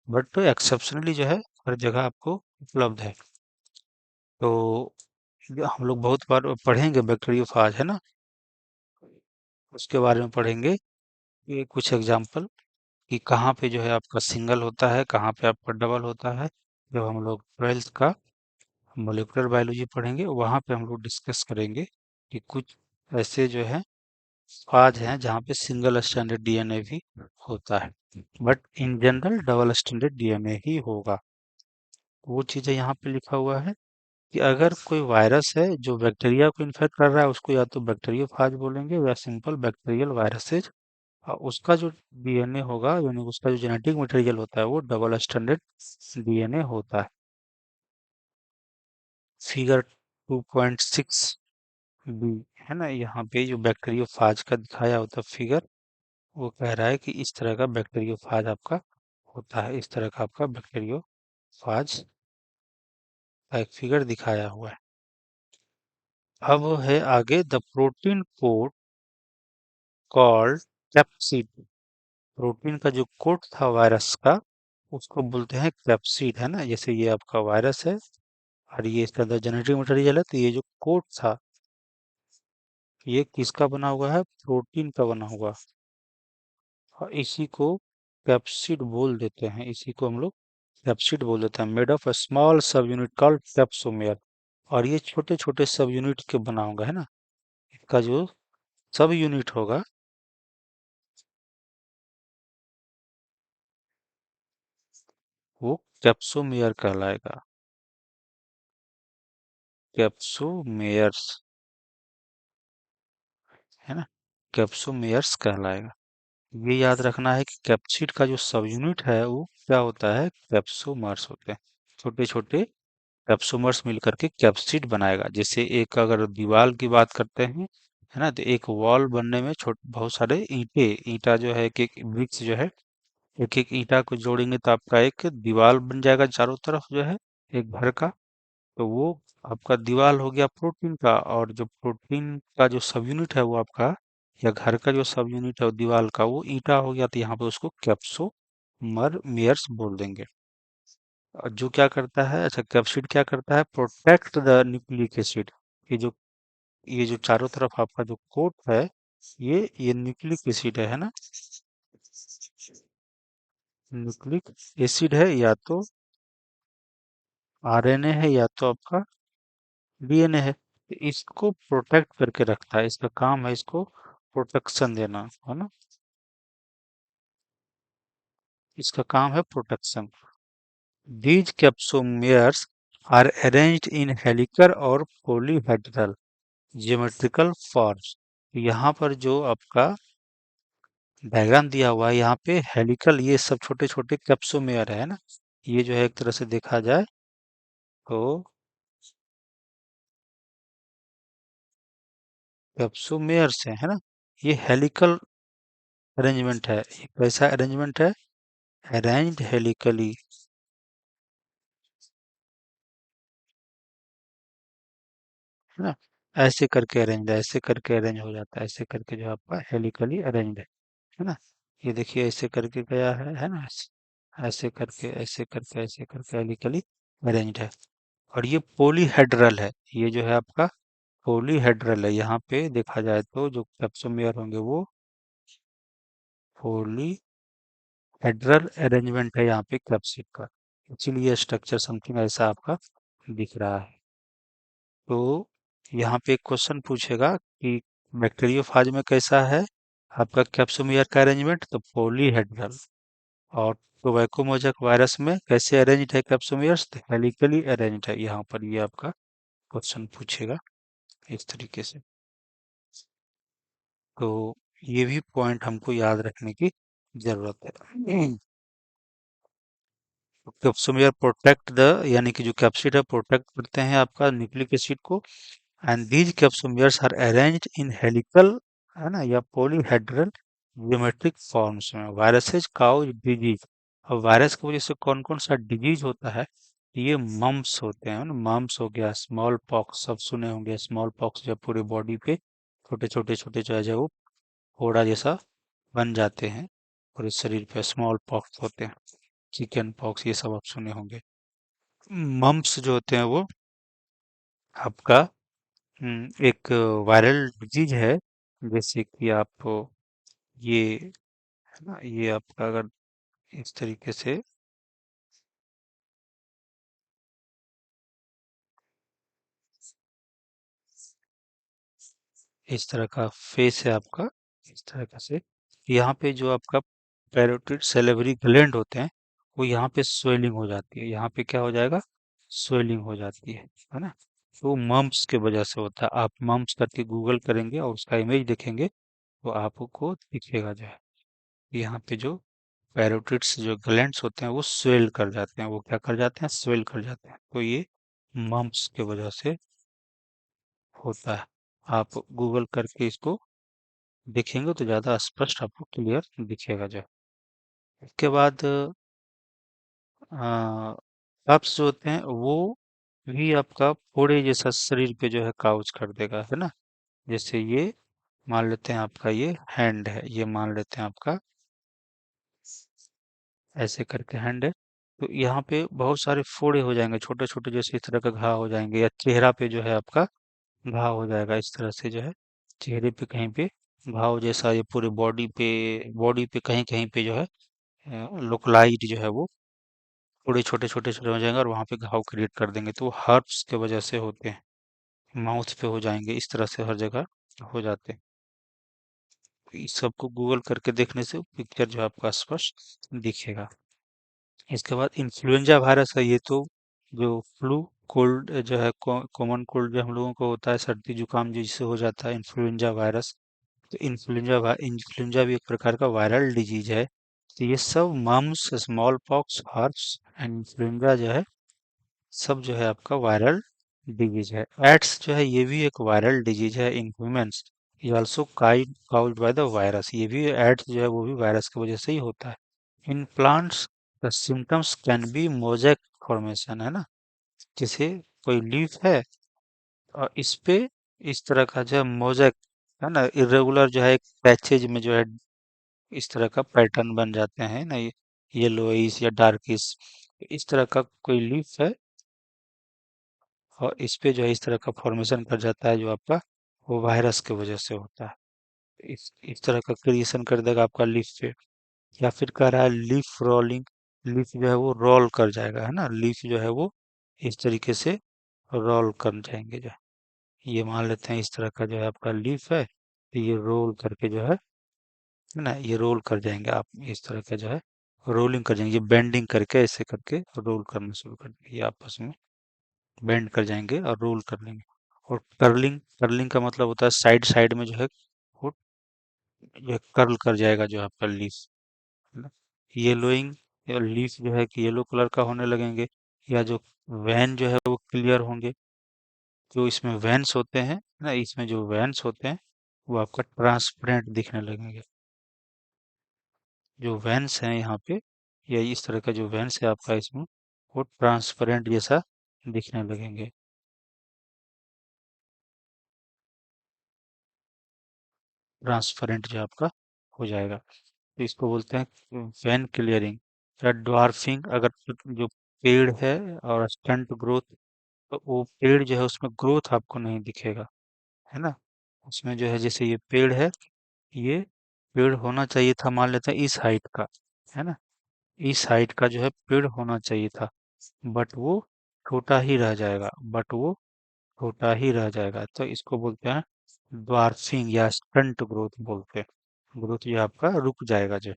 S1: बट तो एक्सेप्शनली जो है हर जगह आपको उपलब्ध है। तो ये हम लोग बहुत बार पढ़ेंगे बैक्टीरियोफाज, है ना, उसके बारे में पढ़ेंगे। ये कुछ एग्जांपल कि कहाँ पे जो है आपका सिंगल होता है, कहाँ पे आपका डबल होता है। जब हम लोग 12th का मोलिकुलर बायोलॉजी पढ़ेंगे वहाँ पे हम लोग डिस्कस करेंगे कि कुछ ऐसे जो है फाज हैं जहाँ पे सिंगल स्टैंडर्ड डीएनए भी होता है, but in general double stranded DNA ही होगा। वो चीजें यहाँ पे लिखा हुआ है कि अगर कोई वायरस है जो बैक्टीरिया को इन्फेक्ट कर रहा है, उसको या तो बैक्टीरियोफाज बोलेंगे या सिंपल बैक्टीरियल वायरसेज। और उसका जो डीएनए होगा, यानी उसका जो जेनेटिक मटेरियल होता है, वो डबल स्टैंडर्ड डीएनए होता है। फिगर 2.6 बी, है ना, यहाँ पे जो बैक्टीरियोफाज का दिखाया होता है फिगर, वो कह रहा है कि इस तरह का बैक्टीरियोफाज आपका होता है, इस तरह का आपका बैक्टीरियोफाज का एक फिगर दिखाया हुआ है। अब है आगे the protein code called capsid. Protein का जो कोड था वायरस का, उसको बोलते हैं कैप्सिड, है ना। जैसे ये आपका वायरस है और ये इसका जेनेटिक मटेरियल है, तो ये जो कोड था ये किसका बना हुआ है, प्रोटीन का बना हुआ। और इसी को कैप्सिड बोल देते हैं, इसी को हम लोग कैप्सिड बोल देते हैं, मेड ऑफ अ स्मॉल सब यूनिट कॉल्ड कैप्सोमेयर। और ये छोटे छोटे सब यूनिट के बना होगा, है ना। इसका जो सब यूनिट होगा वो कैप्सोमेयर कहलाएगा। कैप्सोमेयर्स, है ना, कैप्सोमेयर्स कहलाएगा। ये याद रखना है कि कैप्सिड का जो सब यूनिट है वो क्या होता है, कैप्सोमर्स होते हैं। छोटे छोटे कैप्सोमर्स मिलकर के कैप्सिड बनाएगा। जैसे एक अगर दीवार की बात करते हैं, है ना, तो एक वॉल बनने में बहुत सारे ईंटा जो है, एक एक ब्रिक्स जो है, एक एक ईंटा को जोड़ेंगे तो आपका एक दीवार बन जाएगा चारों तरफ जो है, एक घर का। तो वो आपका दीवार हो गया प्रोटीन का, और जो प्रोटीन का जो सब यूनिट है वो आपका, या घर का जो सब यूनिट है वो दीवार का, वो ईंटा हो गया, तो यहाँ पे उसको कैप्सोमर मेयर्स बोल देंगे। और जो क्या करता है, अच्छा, कैप्सिड क्या करता है, प्रोटेक्ट द न्यूक्लिक एसिड। ये जो चारों तरफ आपका जो कोट है, ये न्यूक्लिक एसिड है ना, न्यूक्लिक एसिड है, या तो आरएनए है, या तो आपका डीएनए है। तो इसको प्रोटेक्ट करके रखता है, इसका काम है इसको प्रोटेक्शन देना, है ना, इसका काम है protection. These capsomeres are arranged in helical और polyhedral geometrical forms। यहाँ पर जो आपका डायग्राम दिया हुआ है, यहाँ पे हेलिकल, ये सब छोटे छोटे कैप्सोमेयर है ना, ये जो है एक तरह से देखा जाए तो कैप्सोमेयर से, है ना, ये हेलिकल अरेंजमेंट है। ये कैसा अरेंजमेंट है, अरेंज्ड हेलिकली, है ना, ऐसे करके अरेंज है, ऐसे करके अरेंज हो जाता है, ऐसे करके जो आपका हेलिकली अरेंज्ड है ना। ये देखिए ऐसे करके गया है ना, ऐसे करके, ऐसे करके, ऐसे करके हेलिकली अरेंज्ड है। और ये पॉलीहेड्रल है, ये जो है आपका पॉलीहेड्रल है। यहाँ पे देखा जाए तो जो कैप्सोमेयर होंगे वो पॉलीहेड्रल अरेंजमेंट है यहाँ पे कैप्सिड का, इसीलिए स्ट्रक्चर समथिंग ऐसा आपका दिख रहा है। तो यहाँ पे एक क्वेश्चन पूछेगा कि बैक्टीरियोफाज में कैसा है आपका कैप्सोमेयर का अरेंजमेंट, तो पॉलीहेड्रल। और टोबैकोमोजक वायरस में कैसे अरेंज्ड है कैप्सोमेयर्स, तो हेलिकली अरेंज्ड है। यहाँ पर ये आपका क्वेश्चन पूछेगा इस तरीके से। तो ये भी पॉइंट हमको याद रखने की जरूरत है। कैप्सोमेयर प्रोटेक्ट द, यानी कि जो कैप्सिड है प्रोटेक्ट करते हैं आपका न्यूक्लिक एसिड को। And these capsomeres are arranged in helical, है ना, या पॉलीहेड्रल ज्योमेट्रिक फॉर्म्स में। वायरसेज काउज डिजीज, और वायरस की वजह से कौन कौन सा डिजीज होता है, ये मम्प्स होते हैं ना, मम्प्स हो गया, स्मॉल पॉक्स, सब सुने होंगे, स्मॉल पॉक्स जब पूरे बॉडी पे छोटे छोटे छोटे जो है जो वो फोड़ा जैसा बन जाते हैं, पूरे शरीर पे स्मॉल पॉक्स होते हैं, चिकन पॉक्स, ये सब आप सुने होंगे। मम्प्स जो होते हैं वो आपका एक वायरल डिजीज है। जैसे कि आप ये, है ना, ये आपका अगर इस तरीके से, इस तरह का फेस है आपका, इस तरह का से, यहाँ पे जो आपका पैरोटिड सेलेवरी ग्लैंड होते हैं, वो यहाँ पे स्वेलिंग हो जाती है, यहाँ पे क्या हो जाएगा, स्वेलिंग हो जाती है ना। तो मम्प्स के वजह से होता है। आप मम्प्स करके गूगल करेंगे और उसका इमेज देखेंगे तो आपको दिखेगा जो है, यहाँ पे जो पैरोटिड्स जो ग्लैंड्स होते हैं वो स्वेल कर जाते हैं, वो क्या कर जाते हैं, स्वेल कर जाते हैं। तो ये मम्प्स के वजह से होता है। आप गूगल करके इसको देखेंगे तो ज्यादा स्पष्ट आपको क्लियर दिखेगा जो है। इसके बाद कप्स जो होते हैं वो भी आपका फोड़े जैसा शरीर पे जो है काउच कर देगा, है ना। जैसे ये मान लेते हैं आपका ये हैंड है, ये मान लेते हैं आपका ऐसे करके हैंड है, तो यहाँ पे बहुत सारे फोड़े हो जाएंगे छोटे छोटे, जैसे इस तरह का घाव हो जाएंगे, या चेहरा पे जो है आपका घाव हो जाएगा इस तरह से जो है, चेहरे पे कहीं पे घाव जैसा, ये पूरे बॉडी पे कहीं कहीं पे जो है लोकलाइट जो है वो थोड़े छोटे छोटे छोटे हो जाएंगे, और वहां पे घाव क्रिएट कर देंगे, तो वो हर्ब्स के वजह से होते हैं, माउथ पे हो जाएंगे, इस तरह से हर जगह हो जाते हैं। तो इस सबको गूगल करके देखने से पिक्चर जो है आपका स्पष्ट दिखेगा। इसके बाद इन्फ्लुएंजा वायरस है, ये तो जो फ्लू कोल्ड जो है, कॉमन कोल्ड जो हम लोगों को होता है, सर्दी जुकाम जिससे हो जाता है, इन्फ्लुएंजा वायरस। तो इन्फ्लुएंजा भी एक प्रकार का वायरल डिजीज है। तो ये सब mumps, smallpox, herpes and influenza जो है, सब जो है आपका वायरल डिजीज है। एड्स जो है ये भी एक वायरल डिजीज है इन ह्यूमंस। ये also caused by the virus. ये भी एड्स जो है वो भी वायरस की वजह से ही होता है। In plants the symptoms can be mosaic formation, है ना। जैसे कोई लीफ है और इस पे इस तरह का जो है मोजेक, है ना, इरेगुलर जो है एक पैचेज में जो है इस तरह का पैटर्न बन जाते हैं ना, ये येलोइश या डार्किश, इस तरह का कोई लीफ है और इस पे जो है इस तरह का फॉर्मेशन कर जाता है, जो आपका वो वायरस की वजह से होता है। इस तरह का क्रिएशन कर देगा आपका लीफ पे। या फिर कह रहा है लीफ रोलिंग, लीफ जो है वो रोल कर जाएगा, है ना, लीफ जो है वो इस तरीके से रोल कर जाएंगे जो है। ये मान लेते हैं इस तरह का जो है आपका लीफ है, तो ये रोल करके जो है ना, ये रोल कर जाएंगे। आप इस तरह का जो है रोलिंग कर जाएंगे, ये बेंडिंग करके ऐसे करके रोल करना शुरू कर देंगे, ये आपस में बेंड कर जाएंगे और रोल कर लेंगे। और कर्लिंग, कर्लिंग का मतलब होता है साइड साइड में जो है वो ये कर्ल कर जाएगा जो आपका लीफ, है ना। येलोइंग, लीफ जो है कि येलो कलर का होने लगेंगे। या जो वैन जो है वो क्लियर होंगे। जो इसमें वैन्स होते हैं ना, इसमें जो वैन्स होते हैं वो आपका ट्रांसपेरेंट दिखने लगेंगे। जो वैन्स हैं यहाँ पे, या इस तरह का जो वैन्स है आपका इसमें, वो ट्रांसपेरेंट जैसा दिखने लगेंगे। ट्रांसपेरेंट जो आपका हो जाएगा, तो इसको बोलते हैं वैन क्लियरिंग या ड्वार्फिंग। अगर जो पेड़ है और स्टंट ग्रोथ, तो वो पेड़ जो है उसमें ग्रोथ आपको नहीं दिखेगा, है ना। उसमें जो है जैसे ये पेड़ है, ये पेड़ होना चाहिए था, मान लेते हैं इस हाइट का, है ना, इस हाइट का जो है पेड़ होना चाहिए था, बट वो छोटा ही रह जाएगा, तो इसको बोलते हैं ड्वार्फिंग या स्टंट ग्रोथ बोलते हैं। ग्रोथ ये आपका रुक जाएगा जो।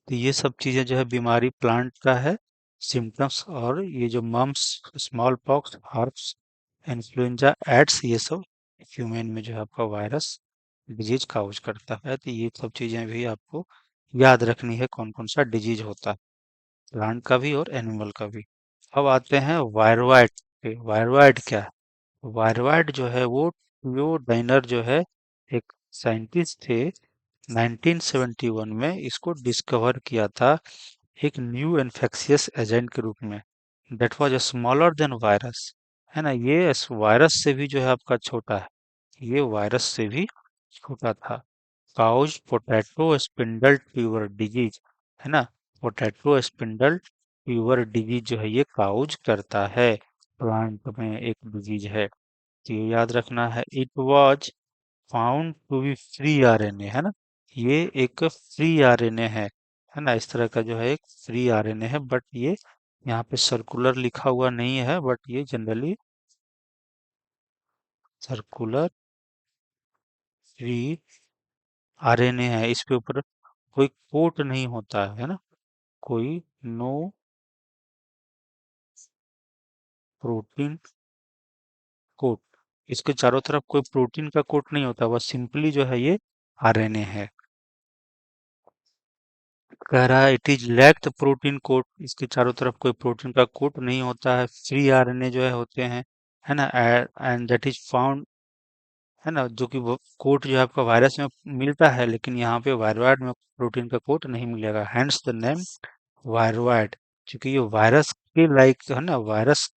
S1: तो ये सब चीजें जो है बीमारी प्लांट का है सिम्टम्स। और ये जो mumps, smallpox, herpes, influenza, AIDS, ये सब ह्यूमन में जो है आपका वायरस डिजीज काउज करता है। तो ये सब चीजें भी आपको याद रखनी है, कौन कौन सा डिजीज होता है प्लांट का भी और एनिमल का भी। अब आते हैं वायरवाइट पे। वायरवाइट क्या है? वायरवाइट जो है वो थियोडाइनर जो है, एक साइंटिस्ट थे, 1971 में इसको डिस्कवर किया था एक न्यू इन्फेक्शियस एजेंट के रूप में। That was smaller than virus, है ना। ये वायरस से भी जो है आपका छोटा है, ये वायरस से भी छोटा था। Causes potato spindle tuber disease, है ना। पोटैटो स्पिंडल ट्यूबर डिजीज जो है ये काउज करता है, प्लांट में एक डिजीज है। तो ये याद रखना है। It was found to be free RNA, है ना। ये एक फ्री आरएनए है ना, इस तरह का जो है एक फ्री आरएनए है, बट ये यहाँ पे सर्कुलर लिखा हुआ नहीं है, बट ये जनरली सर्कुलर फ्री आरएनए है। इसके ऊपर कोई कोट नहीं होता है ना, कोई नो प्रोटीन कोट। इसके चारों तरफ कोई प्रोटीन का कोट नहीं होता, बस सिंपली जो है ये आरएनए है। कह रहा है it is lack the protein coat, इसके चारों तरफ कोई प्रोटीन का कोट नहीं होता है। फ्री आरएनए जो है होते हैं, है ना। एंड दैट इज फाउंड, है ना, जो कि वो कोट जो है आपका वायरस में मिलता है, लेकिन यहाँ पे वायरॉइड में प्रोटीन का कोट नहीं मिलेगा। हैंस द नेम वायरॉइड, क्योंकि ये वायरस के लाइक है ना, वायरस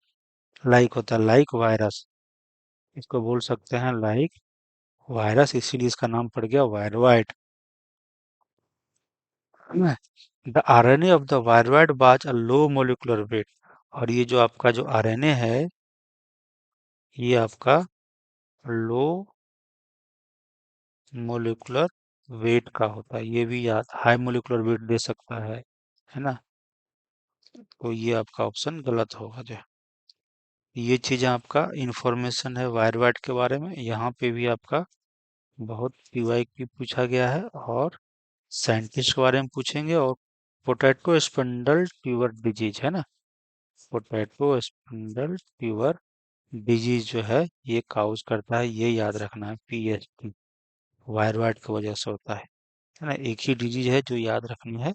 S1: लाइक होता है, लाइक वायरस, इसको बोल सकते हैं लाइक वायरस, इसीलिए इसका नाम पड़ गया viroid. The RNA of the viroid was a low molecular weight. और ये जो आपका जो आरएनए है, ये आपका लो मोलिकुलर वेट का होता है। ये भी याद, हाई मोलिकुलर वेट दे सकता है ना। तो ये आपका ऑप्शन गलत होगा जो। ये चीज आपका इंफॉर्मेशन है वायरवाइट के बारे में। यहाँ पे भी आपका बहुत पीवाईक्यू पूछा गया है, और साइंटिस्ट के बारे में पूछेंगे, और पोटैटो स्पिंडल ट्यूबर डिजीज, है ना। पोटैटो स्पिंडल फीवर डिजीज जो है ये काउज करता है, ये याद रखना है। पीएसटी वायरॉइड की वजह से होता है ना। एक ही डिजीज है जो याद रखनी है,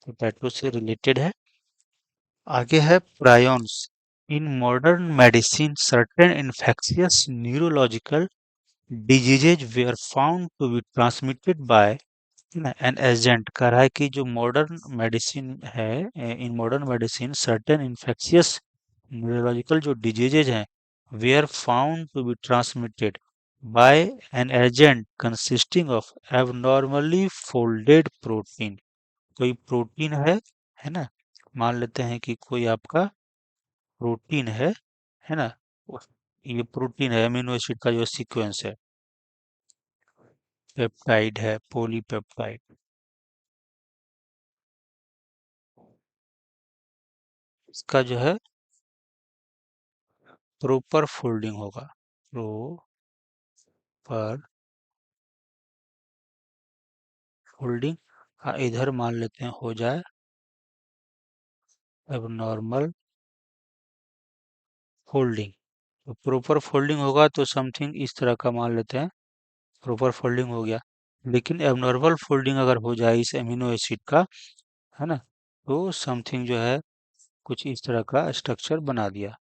S1: पोटैटो से रिलेटेड है। आगे है prions. In modern medicine certain infectious neurological diseases were found to be transmitted by ना एन एजेंट। कह रहा है कि जो मॉडर्न मेडिसिन है, in modern medicine certain infectious neurological जो डिजीजेज हैं were found to be transmitted by an agent consisting of abnormally folded protein. कोई प्रोटीन है ना। मान लेते हैं कि कोई आपका प्रोटीन है ना। ये प्रोटीन है, अमीनो एसिड का जो सीक्वेंस है, पेप्टाइड है, पॉलीपेप्टाइड। इसका जो है प्रॉपर फोल्डिंग होगा। Proper folding. इधर मान लेते हैं हो जाए एबनॉर्मल फोल्डिंग। तो प्रॉपर फोल्डिंग होगा तो समथिंग इस तरह का मान लेते हैं, प्रॉपर फोल्डिंग हो गया। लेकिन एबनॉर्मल फोल्डिंग अगर हो जाए इस एमिनो एसिड का, है ना, तो समथिंग जो है कुछ इस तरह का स्ट्रक्चर बना दिया,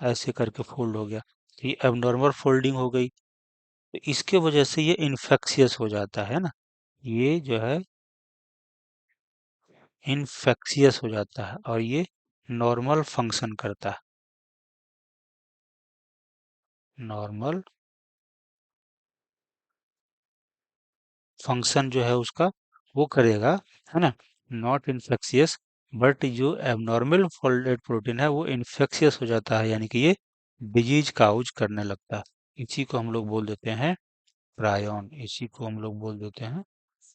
S1: ऐसे करके फोल्ड हो गया। तो ये एबनॉर्मल फोल्डिंग हो गई, तो इसके वजह से ये इन्फेक्शियस हो जाता है ना। ये जो है इन्फेक्शियस हो जाता है और ये नॉर्मल फंक्शन करता है। नॉर्मल फंक्शन जो है उसका वो करेगा, है ना। नॉट इन्फेक्शियस, बट जो एबनॉर्मल फोल्डेड प्रोटीन है वो इन्फेक्शियस हो जाता है, यानी कि ये डिजीज काउज करने लगता है। इसी को हम लोग बोल देते हैं प्रायोन। इसी को हम लोग बोल देते हैं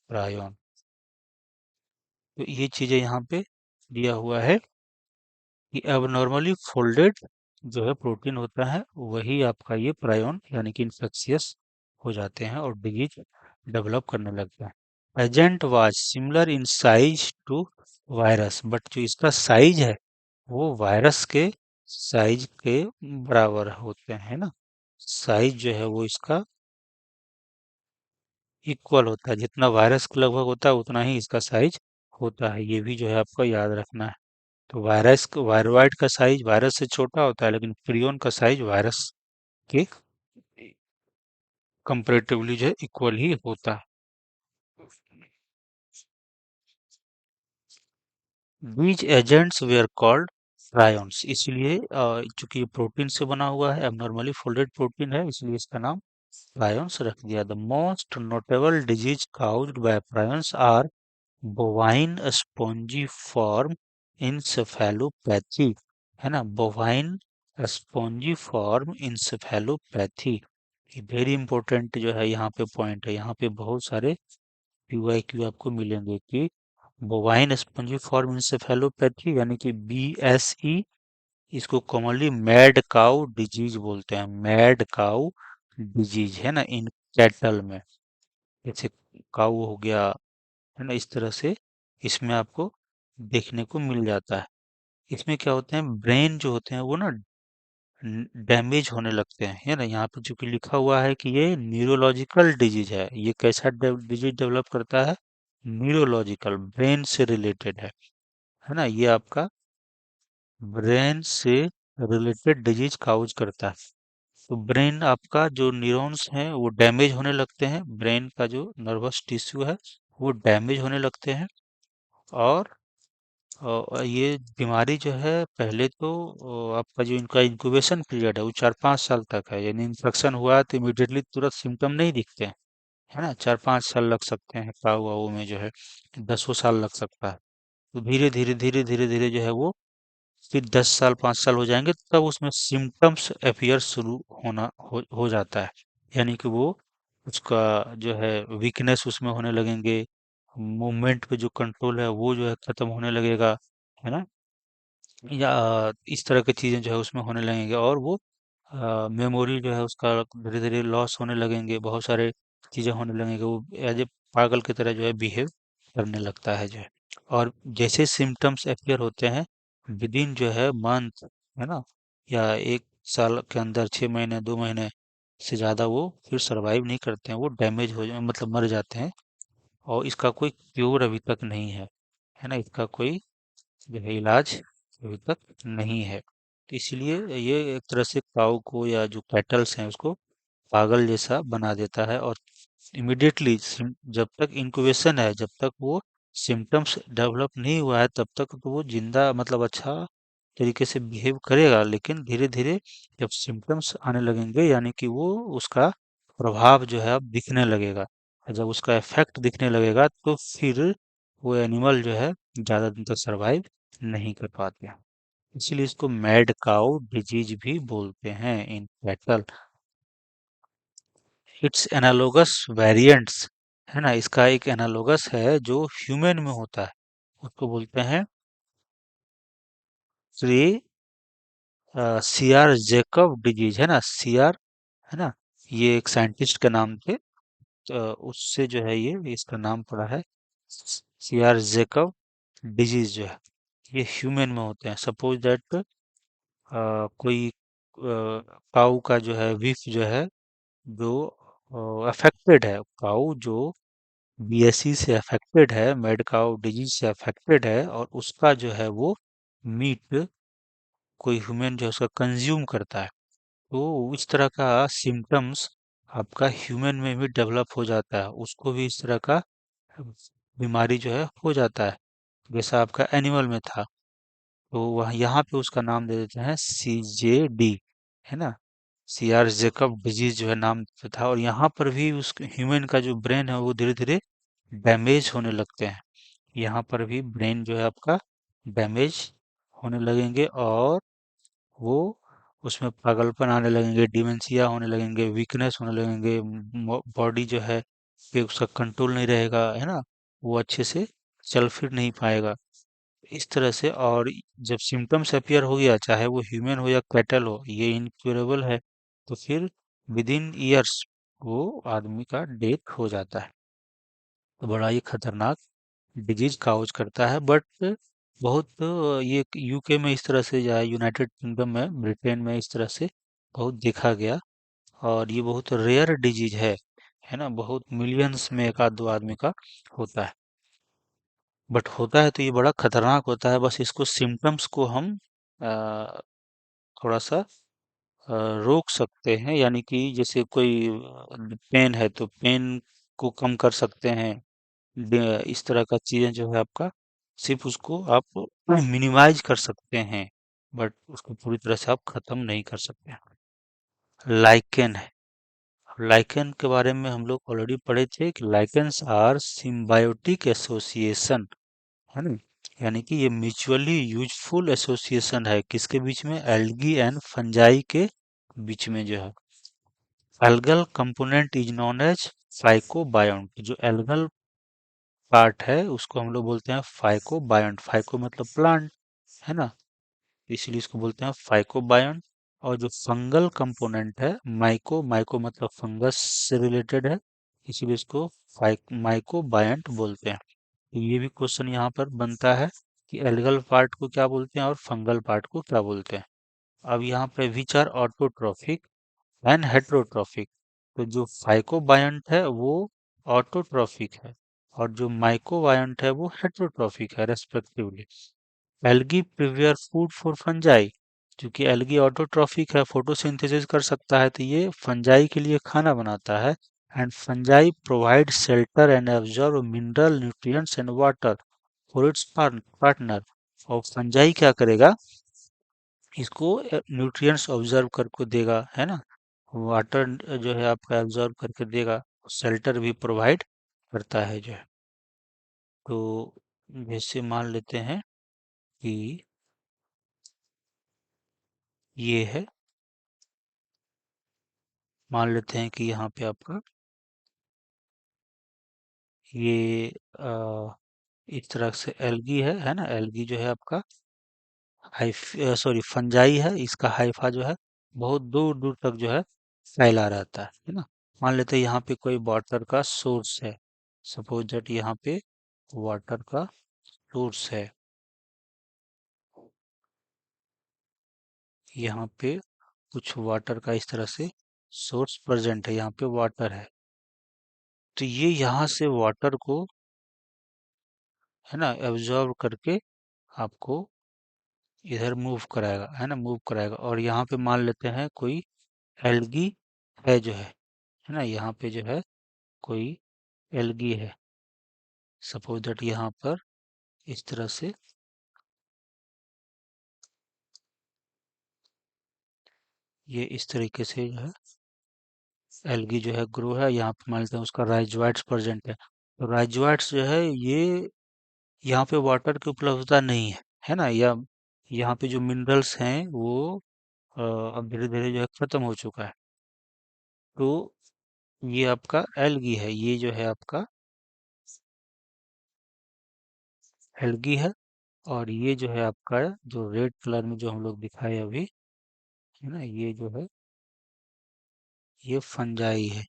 S1: प्रायोन। तो ये चीजें यहाँ पे दिया हुआ है कि एबनॉर्मली फोल्डेड जो है प्रोटीन होता है वही आपका ये प्रायोन यानी कि इन्फेक्शियस हो जाते हैं और डिजीज डेवलप करने लगता है। Agent was similar in size to virus, but जो इसका साइज है वो वायरस के साइज के बराबर होते हैं ना। साइज जो है वो इसका इक्वल होता है, जितना वायरस का लगभग होता है उतना ही इसका साइज होता है। ये भी जो है आपको याद रखना है। तो वायरॉइड का साइज वायरस से छोटा होता है, लेकिन प्रियन का साइज वायरस के कंपैरेटिवली जो है इक्वल ही होता है। बीज एजेंट्स वेयर कॉल्ड प्रायोन्स, इसलिए चूंकि ये प्रोटीन से बना हुआ है, एबनॉर्मली फोल्डेड प्रोटीन है, इसलिए इसका नाम प्रायोन्स रख दिया। The most notable disease caused by prions are bovine spongiform encephalopathy, है ना। बोवाइन स्पॉन्जिफॉर्म इंसेफेलोपैथी, ये वेरी इंपॉर्टेंट जो है यहाँ पे पॉइंट है। यहाँ पे बहुत सारे क्यू आपको मिलेंगे कि बोवाइन स्पंजिफॉर्म इंसेफेलोपैथी यानी कि बीएसई, इसको कॉमनली मैड काउ डिजीज बोलते हैं। मैड काउ डिजीज, है ना, इन कैटल में, जैसे काऊ हो गया, है ना, इस तरह से इसमें आपको देखने को मिल जाता है। इसमें क्या होते हैं, ब्रेन जो होते हैं वो ना डैमेज होने लगते हैं, है ना। यहाँ पे चूंकि लिखा हुआ है कि ये न्यूरोलॉजिकल डिजीज है, ये कैसा डिजीज डेवलप करता है, न्यूरोलॉजिकल, ब्रेन से रिलेटेड है ना। ये आपका ब्रेन से रिलेटेड डिजीज काउज करता है। तो ब्रेन आपका जो न्यूरॉन्स हैं वो डैमेज होने लगते हैं, ब्रेन का जो नर्वस टिश्यू है वो डैमेज होने लगते हैं। और ये बीमारी जो है पहले तो आपका जो इनका इंक्यूबेशन पीरियड है वो 4-5 साल तक है, यानी इन्फेक्शन हुआ तो इमिडिएटली तुरंत सिम्टम नहीं दिखते हैं, है ना। 4-5 साल लग सकते हैं, काऊ वाऊ में जो है 10 साल लग सकता है। तो धीरे धीरे धीरे धीरे धीरे जो है वो फिर 10 साल 5 साल हो जाएंगे तब उसमें सिम्टम्स अपीयर शुरू हो जाता है, यानी कि वो उसका जो है वीकनेस उसमें होने लगेंगे, मूवमेंट पे जो कंट्रोल है वो जो है खत्म होने लगेगा, है ना। या इस तरह की चीजें जो है उसमें होने लगेंगे और वो मेमोरी जो है उसका धीरे धीरे लॉस होने लगेंगे, बहुत सारे चीजें होने लगेंगे, वो एज ए पागल की तरह जो है बिहेव करने लगता है जो है। और जैसे सिम्टम्स अपीयर होते हैं विद इन जो है मंथ, है ना, या 1 साल के अंदर 6 महीने 2 महीने से ज़्यादा वो फिर सरवाइव नहीं करते हैं, वो डैमेज हो जाए मतलब मर जाते हैं। और इसका कोई क्योर अभी तक नहीं है ना, इसका कोई जो है इलाज अभी तक नहीं है। तो इसलिए ये एक तरह से काऊ को या जो कैटल्स हैं उसको पागल जैसा बना देता है। और इमिडिएटली जब तक इंक्यूबेशन है, जब तक वो सिम्टम्स डेवलप नहीं हुआ है, तब तक तो वो जिंदा मतलब अच्छा तरीके से बिहेव करेगा। लेकिन धीरे धीरे जब सिम्टम्स आने लगेंगे, यानी कि वो उसका प्रभाव जो है अब दिखने लगेगा, और जब उसका इफेक्ट दिखने लगेगा तो फिर वो एनिमल जो है ज्यादा दिन तक सरवाइव नहीं कर पाते हैं। इसीलिए इसको मैड काउ डिजीज भी बोलते हैं in cattle. It's analogous variants, है ना, इसका एक एनालोगस है जो ह्यूमन में होता है, उसको बोलते हैं श्री सीआर जेकब डिजीज, है ना, सीआर, है ना, ये एक साइंटिस्ट का नाम थे, तो उससे जो है ये इसका नाम पड़ा है सीआर जेकब डिजीज जो है। ये ह्यूमन में होते हैं। सपोज दैट कोई काऊ का जो है विफ जो है, जो अफेक्टेड है, काऊ जो बीएसई से अफेक्टेड है, मेड काऊ डिजीज से अफेक्टेड है, और उसका जो है वो मीट कोई ह्यूमन जो है उसका कंज्यूम करता है, तो इस तरह का सिम्टम्स आपका ह्यूमन में भी डेवलप हो जाता है, उसको भी इस तरह का बीमारी जो है हो जाता है, जैसा आपका एनिमल में था। तो वह यहाँ पे उसका नाम दे देते हैं CJD, है ना, सीआर जेकब डिजीज जो है नाम था। और यहाँ पर भी उस ह्यूमन का जो ब्रेन है वो धीरे धीरे डैमेज होने लगते हैं। यहाँ पर भी ब्रेन जो है आपका डैमेज होने लगेंगे, और वो उसमें पागलपन आने लगेंगे, डिमेंशिया होने लगेंगे, वीकनेस होने लगेंगे, बॉडी जो है कि उसका कंट्रोल नहीं रहेगा, है ना, वो अच्छे से चल फिर नहीं पाएगा इस तरह से। और जब सिम्टम्स अपीयर हो गया, चाहे वो ह्यूमन हो या कैटल हो, ये इनक्योरेबल है, तो फिर विद इन ईयर्स वो आदमी का डेथ हो जाता है। तो बड़ा ही खतरनाक डिजीज काउज करता है। बट बहुत ये यूके में इस तरह से या यूनाइटेड किंगडम में, ब्रिटेन में इस तरह से बहुत देखा गया। और ये बहुत रेयर डिजीज है ना, बहुत मिलियंस में एक आध दो आदमी का होता है। बट होता है तो ये बड़ा खतरनाक होता है। बस इसको सिम्टम्स को हम अ, थोड़ा सा रोक सकते हैं, यानी कि जैसे कोई पेन है तो पेन को कम कर सकते हैं। इस तरह का चीजें जो है आपका, सिर्फ उसको आप मिनिमाइज कर सकते हैं, बट उसको पूरी तरह से आप खत्म नहीं कर सकते हैं। लाइकेन है। लाइकेन के बारे में हम लोग ऑलरेडी पढ़े थे कि लाइकेन्स आर सिम्बायोटिक एसोसिएशन, है ना, यानी कि ये म्यूचुअली यूजफुल एसोसिएशन है किसके बीच में, एल्गी एंड फंजाई के बीच में जो है। Algal component is known as phycobiont. जो एल्गल पार्ट है उसको हम लोग बोलते हैं फाइकोबायोंट। फाइको मतलब प्लांट, है ना, इसलिए इसको बोलते हैं फाइकोबायोंट। और जो फंगल कंपोनेंट है, माइको, माइको मतलब फंगस से रिलेटेड है, इसीलिए इसको माइकोबायोंट बोलते हैं। तो ये भी क्वेश्चन यहाँ पर बनता है कि एल्गल पार्ट को क्या बोलते हैं और फंगल पार्ट को क्या बोलते हैं। अब यहाँ पे which are autotrophic and heterotrophic. तो जो फाइकोबायंट है वो ऑटोट्रॉफिक है, और जो माइकोबायंट है वो हेट्रोट्रॉफिक है respectively. Algae prepare food for fungi. क्योंकि एल्गी ऑटोट्रॉफिक है, फोटोसिंथेसिस कर सकता है, तो ये फंजाई के लिए खाना बनाता है। And fungi provide shelter and absorb mineral nutrients and water for its partner. और फंजाई क्या करेगा, इसको न्यूट्रिएंट्स ऑब्जर्व करके देगा, है ना, वाटर जो है आपका एब्जॉर्ब करके देगा, शेल्टर भी प्रोवाइड करता है जो है। तो जैसे मान लेते हैं कि ये है, मान लेते हैं कि यहाँ पे आपका ये इस तरह से एल्गी है ना, एल्गी जो है आपका सॉरी फंजाई है, इसका हाइफा जो है बहुत दूर दूर तक जो है फैला रहता है ना। मान लेते हैं यहाँ पे कोई वाटर का सोर्स है, सपोज दैट यहाँ पे वाटर का सोर्स है, यहाँ पे कुछ वाटर का इस तरह से सोर्स प्रेजेंट है, यहाँ पे वाटर है। तो ये यहाँ से वाटर को, है ना, एब्जॉर्ब करके आपको इधर मूव कराएगा, है ना, मूव कराएगा। और यहाँ पे मान लेते हैं कोई एल्गी है जो है ना, यहाँ पे जो है कोई एल्गी है। सपोज दैट यहाँ पर इस तरह से ये इस तरीके से जो है एल्गी जो है ग्रो है। यहाँ पे मान लेते हैं उसका राइजोइट्स प्रेजेंट है। तो राइजोइट्स जो है ये, यहाँ पे वाटर की उपलब्धता नहीं है ना, या यहाँ पे जो मिनरल्स हैं वो अब धीरे धीरे जो है खत्म हो चुका है। तो ये आपका एल्गी है, ये जो है आपका एल्गी है। और ये जो है आपका, जो रेड कलर में जो हम लोग दिखाए अभी, है ना, ये जो है ये फंजाई है।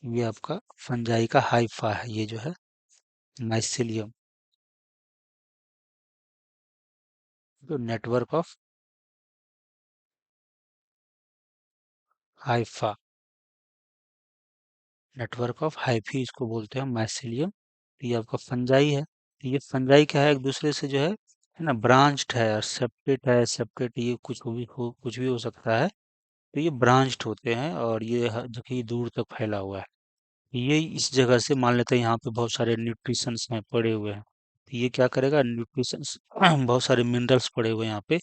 S1: ये आपका फंजाई का हाइफा है, ये जो है माइसिलियम। तो network of Haifa, network of hyphae इसको बोलते हैं, माइसिलियम। ये आपका फंजाई है। तो ये फंजाई क्या है, एक दूसरे से जो है ना, ब्रांच्ड है। और सेप्टेट है, सेप्टेट ये कुछ भी हो सकता है। तो ये ब्रांच्ड होते हैं और ये जबकि दूर तक फैला हुआ है। ये इस जगह से मान लेते हैं यहाँ पे बहुत सारे न्यूट्रिशंस हैं पड़े हुए हैं। तो ये क्या करेगा, न्यूट्रिशंस बहुत सारे मिनरल्स पड़े हुए हैं यहाँ पे,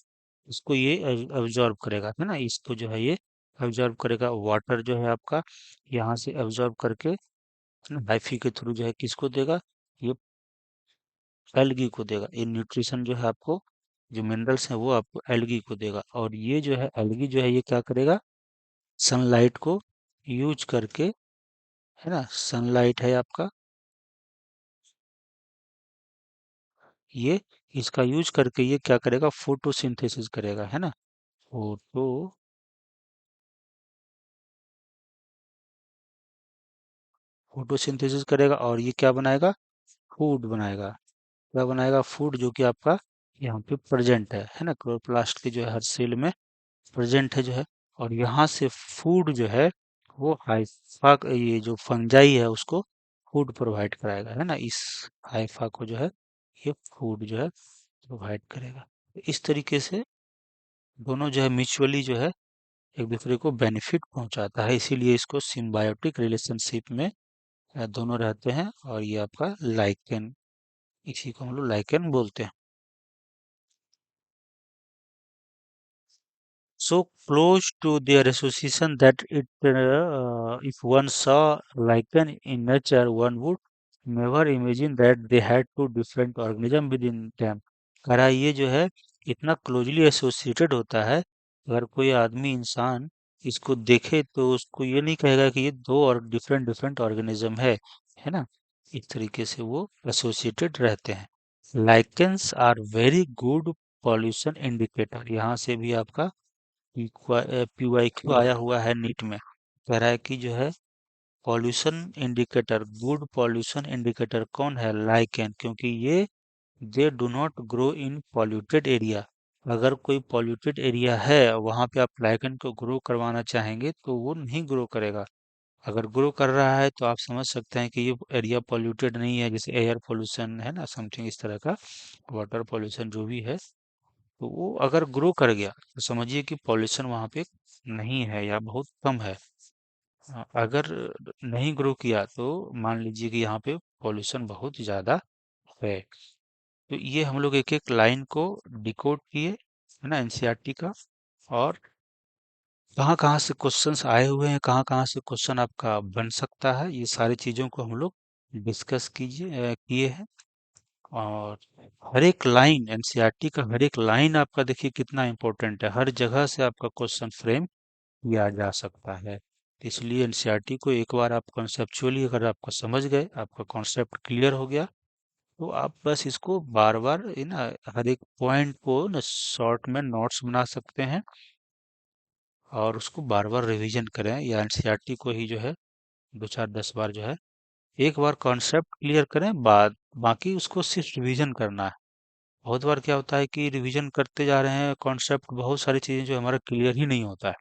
S1: इसको ये एब्जॉर्ब करेगा, है ना, इसको जो है ये एब्जॉर्ब करेगा। वाटर जो है आपका यहाँ से एब्जॉर्ब करके हाइफी के थ्रू जो है किसको देगा, ये एल्गी को देगा। ये न्यूट्रिशन जो है आपको, जो मिनरल्स हैं वो आपको एल्गी को देगा। और ये जो है एल्गी जो है ये क्या करेगा, सनलाइट को यूज करके, है ना, सनलाइट है आपका, ये इसका यूज करके ये क्या करेगा, फोटोसिंथेसिस करेगा, है ना। फोटो फोटोसिंथेसिस करेगा और ये क्या बनाएगा, फूड बनाएगा। क्या बनाएगा, फूड, जो कि आपका यहाँ पे प्रेजेंट है ना, क्लोरोप्लास्ट के जो है हर सेल में प्रेजेंट है जो है। और यहाँ से फूड जो है वो हाइफा, ये जो फंजाई है उसको फूड प्रोवाइड कराएगा, है ना। इस हाइफा को जो है ये फूड जो है प्रोवाइड करेगा। इस तरीके से दोनों जो है म्यूचुअली जो है एक दूसरे को बेनिफिट पहुंचाता है, इसीलिए इसको सिम्बायोटिक रिलेशनशिप में दोनों रहते हैं। और ये आपका लाइकेन, इसी को हम लोग लाइकेन बोलते हैं। So close to their association that if one saw lichen in nature, one would never imagine that they had two different organisms within them. कह रहा है ये जो है इतना क्लोजली एसोसिएटेड होता है, अगर कोई आदमी इंसान इसको देखे तो उसको ये नहीं कहेगा कि ये दो और डिफरेंट डिफरेंट ऑर्गेनिज्म है ना। इस तरीके से वो एसोसिएटेड रहते हैं। Lichens are very good pollution indicator, यहाँ से भी आपका PYQ आया हुआ है नीट में। कह रहा है कि जो है pollution indicator, good pollution indicator कौन है, लाइकेन, क्योंकि ये they do not grow in polluted area. अगर कोई पॉल्यूटेड एरिया है वहां पे आप लाइकेन को ग्रो करवाना चाहेंगे तो वो नहीं ग्रो करेगा। अगर ग्रो कर रहा है तो आप समझ सकते हैं कि ये एरिया पॉल्यूटेड नहीं है, जैसे एयर पोल्यूशन है ना, समथिंग इस तरह का, वाटर पोल्यूशन जो भी है। तो वो अगर ग्रो कर गया तो समझिए कि पॉल्यूशन वहाँ पे नहीं है या बहुत कम है। अगर नहीं ग्रो किया तो मान लीजिए कि यहाँ पे पॉल्यूशन बहुत ज़्यादा है। तो ये हम लोग एक एक लाइन को डिकोड किए, है ना, एनसीईआरटी का। और कहाँ कहाँ से क्वेश्चंस आए हुए हैं, कहाँ कहाँ से क्वेश्चन आपका बन सकता है, ये सारी चीज़ों को हम लोग डिस्कस किए हैं। और हर एक लाइन, एनसीईआरटी का हर एक लाइन आपका देखिए कितना इम्पोर्टेंट है, हर जगह से आपका क्वेश्चन फ्रेम किया जा सकता है। इसलिए एनसीईआरटी को एक बार आप कॉन्सेप्चुअली अगर आपको समझ गए, आपका कॉन्सेप्ट क्लियर हो गया, तो आप बस इसको बार बार ना हर एक पॉइंट को ना शॉर्ट में नोट्स बना सकते हैं और उसको बार बार रिवीजन करें, या एनसीईआरटी को ही जो है 2 4 10 बार जो है एक बार कॉन्सेप्ट क्लियर करें, बाद बाकी उसको सिर्फ रिवीजन करना है। बहुत बार क्या होता है कि रिवीजन करते जा रहे हैं कॉन्सेप्ट, बहुत सारी चीजें जो हमारा क्लियर ही नहीं होता है।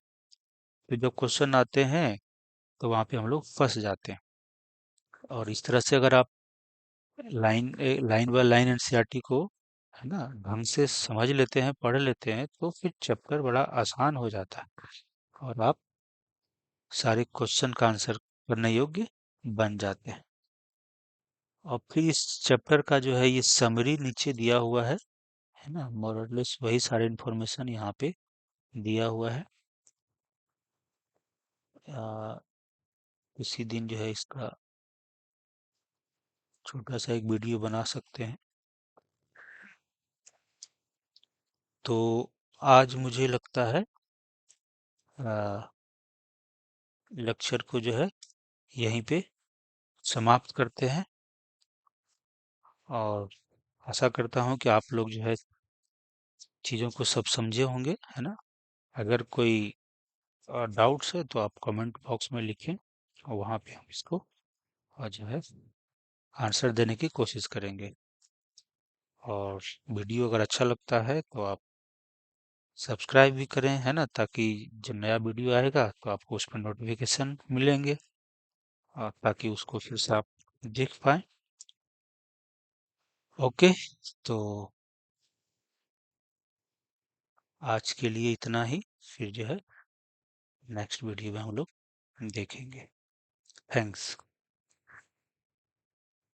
S1: तो जब क्वेश्चन आते हैं तो वहां पे हम लोग फंस जाते हैं। और इस तरह से अगर आप लाइन बाय लाइन एनसीईआरटी को, है ना, ढंग से समझ लेते हैं, पढ़ लेते हैं, तो फिर चैप्टर बड़ा आसान हो जाता है और आप सारे क्वेश्चन का आंसर करने योग्य बन जाते हैं। और फिर इस चैप्टर का जो है ये समरी नीचे दिया हुआ है ना, मोरलेस वही सारे इन्फॉर्मेशन यहाँ पे दिया हुआ है। आ, किसी दिन जो है इसका छोटा सा एक वीडियो बना सकते हैं। तो आज मुझे लगता है लेक्चर को जो है यहीं पे समाप्त करते हैं। और आशा करता हूँ कि आप लोग जो है चीज़ों को सब समझे होंगे, है ना। अगर कोई डाउट्स है तो आप कमेंट बॉक्स में लिखें और वहाँ पे हम इसको जो है आंसर देने की कोशिश करेंगे। और वीडियो अगर अच्छा लगता है तो आप सब्सक्राइब भी करें, है ना, ताकि जब नया वीडियो आएगा तो आपको उस पर नोटिफिकेशन मिलेंगे और ताकि उसको फिर से आप देख पाएँ। ओके, तो आज के लिए इतना ही। फिर जो है नेक्स्ट वीडियो में हम लोग देखेंगे। थैंक्स।